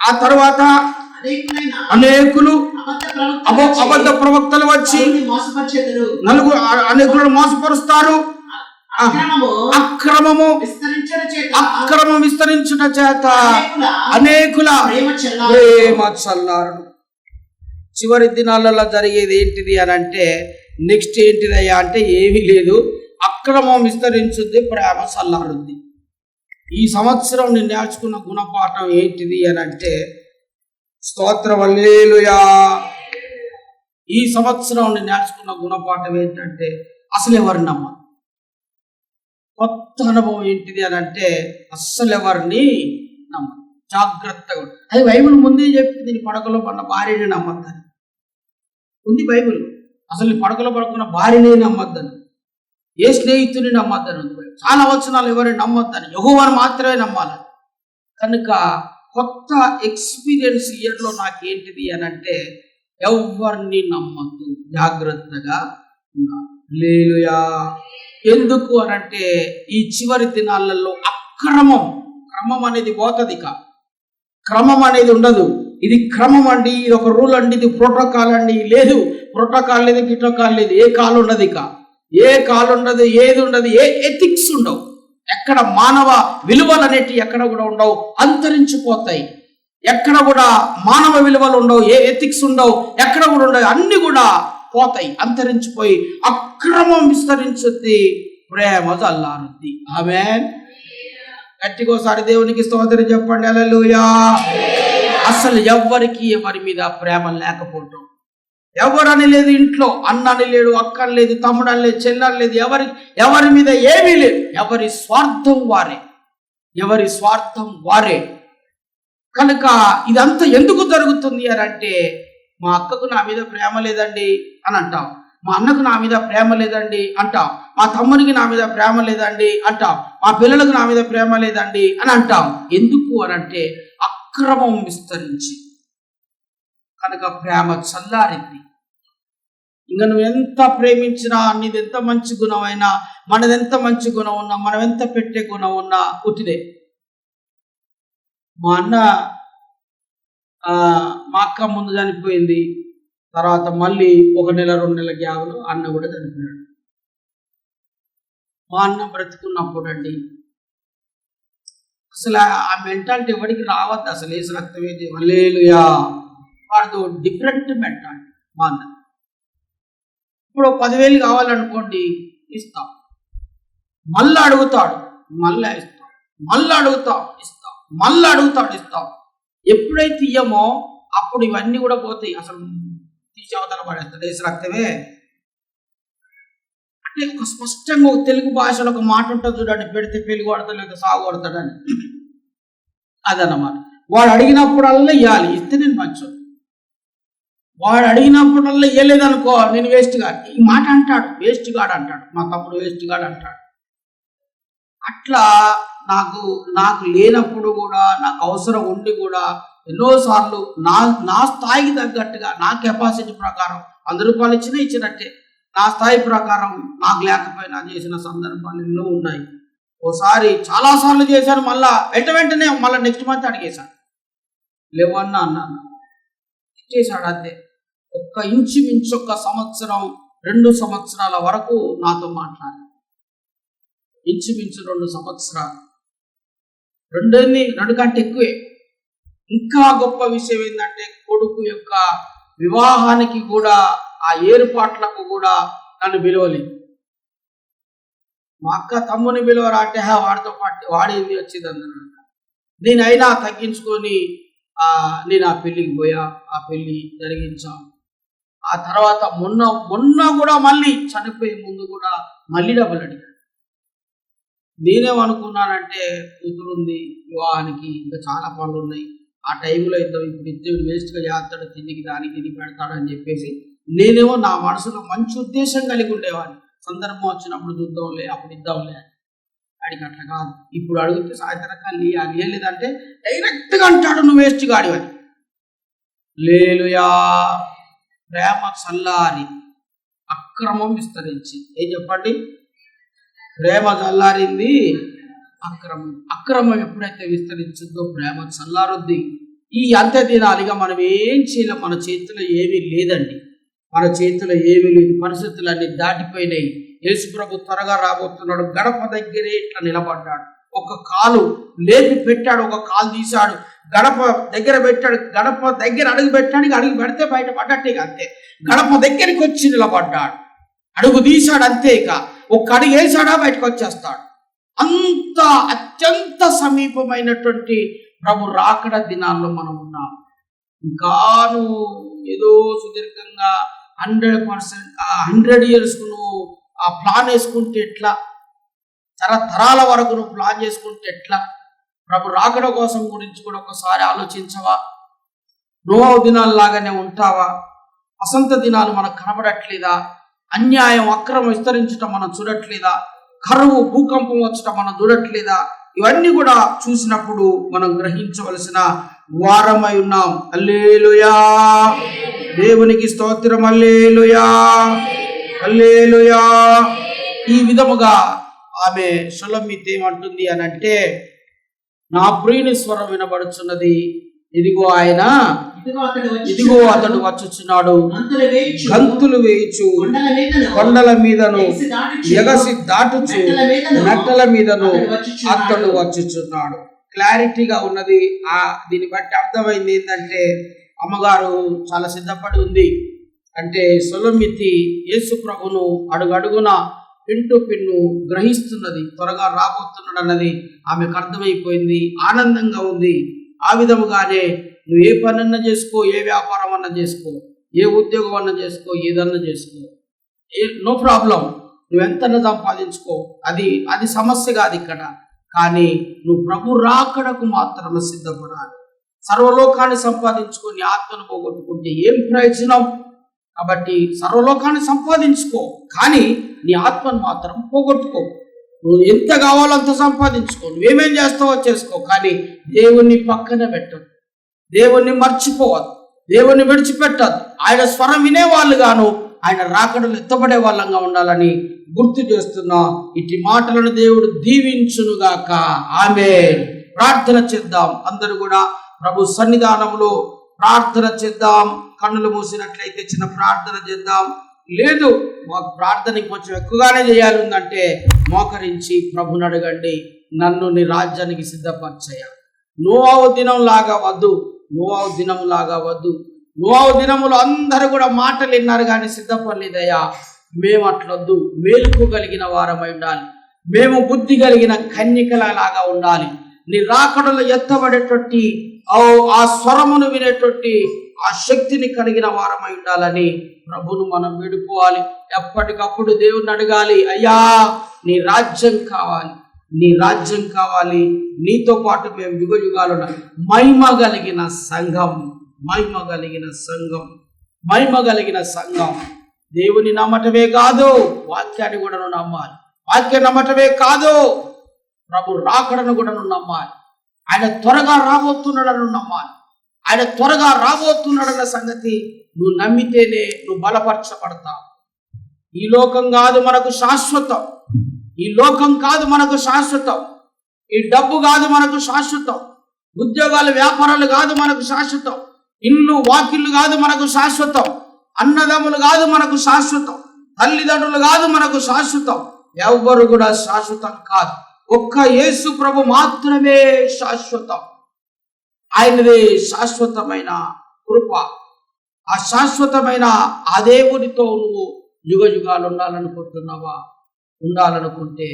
A: ఆ తర్వాత అనేకులు అబద్ధ ప్రవక్తలు వచ్చి అనేకులను మోసపరుస్తారు. అక్రమము విస్తరించుట చేత అనేకుల ప్రేమ చల్లారును. చివరి దినాలలో జరిగేది ఏంటిది అని అంటే, నెక్స్ట్ ఏంటిదయ్యా అంటే ఏమీ లేదు. అక్రమం విస్తరించుద్ది, ప్రేమ చల్లారుద్ది. ఈ సంవత్సరం నేను నేర్చుకున్న గుణపాఠం ఏంటిది అని అంటే, స్తోత్రం, హల్లెలూయా. ఈ సంవత్సరం నేను నేర్చుకున్న గుణపాఠం ఏంటంటే, అసలు ఎవరిని నమ్మను. కొత్త అనుభవం ఏంటిది అని అంటే, అస్సలు ఎవరిని నమ్మను. జాగ్రత్తగా అది బైబిల్ ముందే చెప్పింది, నీ పడకలో పడిన భార్యని నమ్మద్దని ఉంది బైబిల్. అసలు నీ పడకలో పడుకున్న భార్యనే నమ్మద్దని, ఏ స్నేహితుని నమ్మద్దని ఉంది. చాలా వచనాలు ఎవరిని నమ్మద్దని, యెహోవాను మాత్రమే నమ్మాలి. కనుక కొత్త ఎక్స్పీరియన్స్ ఇయర్లో నాకేంటిది అని అంటే, ఎవరిని నమ్మద్దు, జాగ్రత్తగా ఉండాలి. హల్లెలూయా. ఎందుకు అనంటే ఈ చివరి దినాలలో క్రమం అనేది పోతుంది, క్రమం అనేది ఉండదు. ఇది క్రమం అండి, ఇది ఒక రూల్ అండి, ఇది ప్రోటోకాల్ అండి. లేదు, ప్రోటోకాల్ లేదు, గిటోకాల్ లేదు, ఏ కాల్ ఉండదు, ఏ కాల్ ఉండదు, ఏది ఉండదు, ఏ ఎథిక్స్ ఉండవు. ఎక్కడ మానవ విలువలు అనేటివి ఎక్కడ కూడా ఉండవు, అంతరించిపోతాయి. ఎక్కడ కూడా మానవ విలువలు ఉండవు, ఏ ఎథిక్స్ ఉండవు, ఎక్కడ కూడా ఉండవు, అన్ని కూడా పోతాయి, అంతరించిపోయి అక్రమం విస్తరించుద్ది, ప్రేమ చల్లారుద్ది. ఆమేన్. గట్టికోసారి దేవునికి స్తోత్రం చెప్పండి. హల్లెలూయా. అసలు ఎవరికి ఎవరి మీద ప్రేమ లేకపోవటం, ఎవరని లేదు, ఇంట్లో అన్నని లేడు, అక్కని లేదు, తమ్ముడని లేదు, చెల్లెని లేదు, ఎవరి మీద ఏమీ లేదు. ఎవరి స్వార్థం వారే. కనుక ఇదంతా ఎందుకు జరుగుతుంది అని అంటే, మా అక్కకు నా మీద ప్రేమ లేదండి అని అంటాం, మా అన్నకు నా మీద ప్రేమ లేదండి అంటాం, మా తమ్మునికి నా మీద ప్రేమ లేదండి అంటాం, మా పిల్లలకు నా మీద ప్రేమ లేదండి అని అంటాం. ఎందుకు అని అంటే అక్రమం విస్తరించి, కనుక ప్రేమ చల్లారింది. ఇంకా నువ్వు ఎంత ప్రేమించినా, నీది ఎంత మంచి గుణం అయినా, మనదెంత మంచి గుణం ఉన్నా, మనం ఎంత పెట్టే గుణం ఉన్నా పుట్టిదే. మా అక్క ముందు చనిపోయింది, తర్వాత మళ్ళీ 1 నెల 2 నెలల గ్యాప్లో అన్న కూడా చనిపోయాడు. మా అన్న బ్రతుకున్నప్పుడు అండి అసలు ఆ మెంటాలిటీ ఎవరికి రావద్దు. అసలు ఏసు రక్తమే హల్లెలూయా. వాడితో డిఫరెంట్ మెంటాలిటీ మా అన్న. ఇప్పుడు 10,000 కావాలనుకోండి, ఇస్తాం, మళ్ళీ అడుగుతాడు, మళ్ళీ ఇస్తాం, మళ్ళీ అడుగుతాం, ఇస్తాం, మళ్ళీ అడుగుతాడు, ఇస్తాం. ఎప్పుడైతే ఇయ్యమో అప్పుడు ఇవన్నీ కూడా పోతాయి. అసలు తీసి అవతల పడేస్తాడు. ఏసు రక్తమే అంటే ఒక స్పష్టంగా ఒక తెలుగు భాషలో ఒక మాట ఉంటుంది చూడండి, పెడితే పెళ్లి కొడతాడు లేదా సాగు కొడతాడని. అదన్నమాట. వాడు అడిగినప్పుడల్లా ఇవ్వాలి, ఇస్తే నేను మంచోడు. వాడు అడిగినప్పుడల్లా ఇవ్వలేదనుకో, నేను వేస్ట్ గాడు. ఈ మాట అంటాడు, వేస్ట్ గాడు అంటాడు, మా తమ్ముడు వేస్ట్ గాడు అంటాడు. అట్లా నాకు లేనప్పుడు కూడా, నాకు అవసరం ఉండి కూడా ఎన్నోసార్లు నా స్థాయికి తగ్గట్టుగా, నా కెపాసిటీ ప్రకారం 100 రూపాయలు ఇచ్చినట్టే, నా స్థాయి ప్రకారం నాకు లేకపోయినా చేసిన సందర్భాలు ఎన్నో ఉన్నాయి. ఓసారి చాలాసార్లు చేశాను, వెంటనే మళ్ళీ నెక్స్ట్ మంత్ అడిగేశాను, లేవన్నా అన్నాను, ఇచ్చేశాడు. అంతే. ఇంచుమించు 1 సంవత్సరం 2 సంవత్సరాల వరకు నాతో మాట్లాడారు. ఇంచుమించు 2 సంవత్సరాలు, 2 కంటే ఎక్కువే. ఇంకా గొప్ప విషయం ఏంటంటే, కొడుకు యొక్క వివాహానికి కూడా, ఆ ఏర్పాట్లకు కూడా నన్ను పిలవలేదు. మా అక్క తమ్ముని పిలవరా అంటే, వాడితో పాటు వాడేది వచ్చింది అన్నాడు. నేనైనా తగ్గించుకొని నేను ఆ పెళ్ళికి పోయా, ఆ పెళ్ళి జరిగించాం. ఆ తర్వాత మొన్న కూడా మళ్ళీ చనిపోయే ముందు కూడా మళ్ళీ డబ్బులు అడిగాడు. నేనేమనుకున్నానంటే, కూతురుంది, వివాహానికి ఇంకా చాలా పనులు ఉన్నాయి, ఆ టైంలో ఇప్పుడు ఇద్దరు వేస్ట్గా చేస్తాడు, తిండికి దానికి తిని పెడతాడు అని చెప్పేసి నేనేమో నా మనసులో మంచి ఉద్దేశం కలిగి ఉండేవాడిని. సందర్భం వచ్చినప్పుడు చూద్దాంలే, అప్పుడు ఇద్దాంలే అని. అడిగి అట్లా కాదు. ఇప్పుడు అడిగితే సాయంత్రం కల్లి అది లేదంటే డైరెక్ట్గా అంటాడు, నువ్వు వేస్ట్ గాడివని. హల్లెలూయా. ప్రేమ చల్లారి అక్రమం విస్తరించి. ఏం చెప్పండి? ప్రేమ చల్లారింది, అక్రమం ఎప్పుడైతే విస్తరించిందో ప్రేమ చల్లారుద్ది. ఈ అంత్య దినాలుగా మనం ఏం చేయలేం, మన చేతిలో ఏమీ లేదండి, మన చేతిలో ఏమీ లేదు. పరిస్థితులన్నీ దాటిపోయినాయి. యేసు ప్రభు త్వరగా రాబోతున్నాడు. గడప దగ్గరే ఇట్లా నిలబడ్డాడు, ఒక కాలు లేపి పెట్టాడు, ఒక కాలు తీశాడు, గడప దగ్గర పెట్టాడు, గడప దగ్గర అడుగు పెట్టాడు, అడుగు పెడితే బయట పడ్డట్టే. అంతే, గడప దగ్గరికి వచ్చి నిలబడ్డాడు, అడుగు తీశాడు, అంతే. ఇక ఒక అడుగు వేసాడా బయటకు వచ్చేస్తాడు. అంత అత్యంత సమీపమైనటువంటి ప్రభు రాకడ దినాల్లో మనం ఉన్నాం. ఇంకాను ఏదో సుదీర్ఘంగా 100 years నువ్వు ఆ ప్లాన్ వేసుకుంటే ఎట్లా, తరతరాల వరకు నువ్వు ప్లాన్ చేసుకుంటే ఎట్లా? ప్రభు రాకడ కోసం గురించి కూడా ఒకసారి ఆలోచించవా? నోవహు దినాల్లాగానే ఉంటావా? వసంత దినాలు మనకు కనబడట్లేదా? అన్యాయం అక్రమం విస్తరించటం మనం చూడట్లేదా? కరువు భూకంపం వచ్చటం మనం చూడట్లేదా? ఇవన్నీ కూడా చూసినప్పుడు మనం గ్రహించవలసిన వారమై ఉన్నాం. హల్లెలూయా, దేవునికి స్తోత్రం. హల్లెలూయా, హల్లెలూయా. ఈ విధముగా ఆమె షులమ్మిత్ ఏమంటుంది అని అంటే, నా ప్రియుని స్వరం వినబడుచున్నది, ఇదిగో ఆయన, ఇదిగో అతడు వచ్చుచున్నాడు, గంతులు వేయుచు కొండల మీదను ఎగసి దాటుచు మెట్టల మీదను అతడు వచ్చుచున్నాడు. క్లారిటీగా ఉన్నది. దీన్ని బట్టి అర్థమైంది ఏంటంటే, అమ్మగారు చాలా సిద్ధపడి ఉంది. అంటే షులమ్మిత్ యేసు ప్రభును అడుగడుగున పిన్ను పిన్ను గ్రహిస్తున్నది, త్వరగా రాబోతున్నాడు అన్నది ఆమెకు అర్థమైపోయింది. ఆనందంగా ఉంది. ఆ విధముగానే నువ్వు ఏ పనన్నా చేసుకో, ఏ వ్యాపారం అన్నా చేసుకో, ఏ ఉద్యోగం అన్నా చేసుకో, ఏదన్నా చేసుకో, నో ప్రాబ్లం. నువ్వెంతన్నా సంపాదించుకో, అది సమస్య కాదు ఇక్కడ. కానీ నువ్వు ప్రభు రాకడకు మాత్రమే సిద్ధపడాలి. సర్వలోకాన్ని సంపాదించుకొని ఆత్మను పోగొట్టుకుంటే ఏం ప్రయోజనం? కాబట్టి సర్వలోకాన్ని సంపాదించుకో, కానీ నీ ఆత్మను మాత్రం పోగొట్టుకో. నువ్వు ఎంత కావాలో అంత సంపాదించుకో, నువ్వేమేం చేస్తావో చేసుకో, కానీ దేవుణ్ణి పక్కన పెట్టదు, దేవుణ్ణి మర్చిపోవద్దు, దేవుణ్ణి విడిచిపెట్టద్దు. ఆయన స్వరం వినేవాళ్ళు గాను ఆయన రాకడలు ఎత్తబడే వాళ్ళంగా ఉండాలని గుర్తు చేస్తున్నా. ఇటు మాటలను దేవుడు దీవించునుగాక. ఆమేన్. ప్రార్థన చేద్దాం. అందరూ కూడా ప్రభు సన్నిధానంలో ప్రార్థన చేద్దాం. కన్నులు మూసినట్లయితే చిన్న ప్రార్థన చేద్దాం. లేదు, మాకు ప్రార్థన కొంచెం ఎక్కువగానే చేయాలి ఉందంటే మోకరించి ప్రభుని అడగండి, నన్ను నీ రాజ్యానికి సిద్ధపరచయ్యా. నోవహు దినం లాగా వద్దు, నోవహు దినం లాగా వద్దు. నోవహు దినములు అందరూ కూడా మాటలు విన్నారు కానీ సిద్ధపడలేదయ్యా. మేము అట్లొద్దు, మేలుకోగలిగిన వారమై ఉండాలి. మేము బుద్ధి కలిగిన కన్యకలాగా ఉండాలి. నీ రాకడలో ఎత్తబడేటువంటి ఆ స్వరమును వినేటువంటి ఆ శక్తిని కలిగిన వారమై ఉండాలని ప్రభును మనం వేడుకోవాలి. ఎప్పటికప్పుడు దేవుని అడగాలి, అయ్యా నీ రాజ్యం కావాలి, నీ రాజ్యం కావాలి. నీతో పాటు మేము యుగయుగాలు మహిమ కలిగిన సంఘం, మహిమ కలిగిన సంఘం, మహిమ కలిగిన సంఘం. దేవుని నమ్మటమే కాదు, వాక్యాన్ని కూడా నమ్మాలి. వాక్యం నమ్మటమే కాదు, ప్రభు రాకడను కూడా నమ్మాలి. ఆయన త్వరగా రాబోతున్నాడని నమ్మాలి. ఆయన త్వరగా రాబోతున్నాడన్న సంగతి నువ్వు నమ్మితేనే నువ్వు బలపరచబడతావు. ఈ లోకం కాదు మనకు శాశ్వతం, ఈ లోకం కాదు మనకు శాశ్వతం, ఈ డబ్బు కాదు మనకు శాశ్వతం, ఉద్యోగాలు వ్యాపారాలు కాదు మనకు శాశ్వతం, ఇల్లు వాకిళ్ళు కాదు మనకు శాశ్వతం, అన్నదమ్ములు కాదు మనకు శాశ్వతం, తల్లిదండ్రులు కాదు మనకు శాశ్వతం. ఎవ్వరు కూడా శాశ్వతం కాదు. ఒక్క యేసు ప్రభు మాత్రమే శాశ్వతం. ఆయనదే శాశ్వతమైన కృప. ఆ శాశ్వతమైన ఆ దేవునితో నువ్వు యుగ యుగాలు ఉండాలనుకుంటున్నావా? ఉండాలనుకుంటే,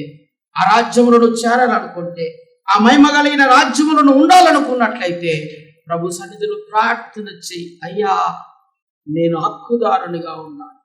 A: ఆ రాజ్యములను చేరాలనుకుంటే, ఆ మహిమ కలిగిన రాజ్యములను ఉండాలనుకున్నట్లయితే ప్రభు సన్నిధిలో ప్రార్థన చెయ్యి. అయ్యా నేను హక్కుదారునిగా ఉన్నాను,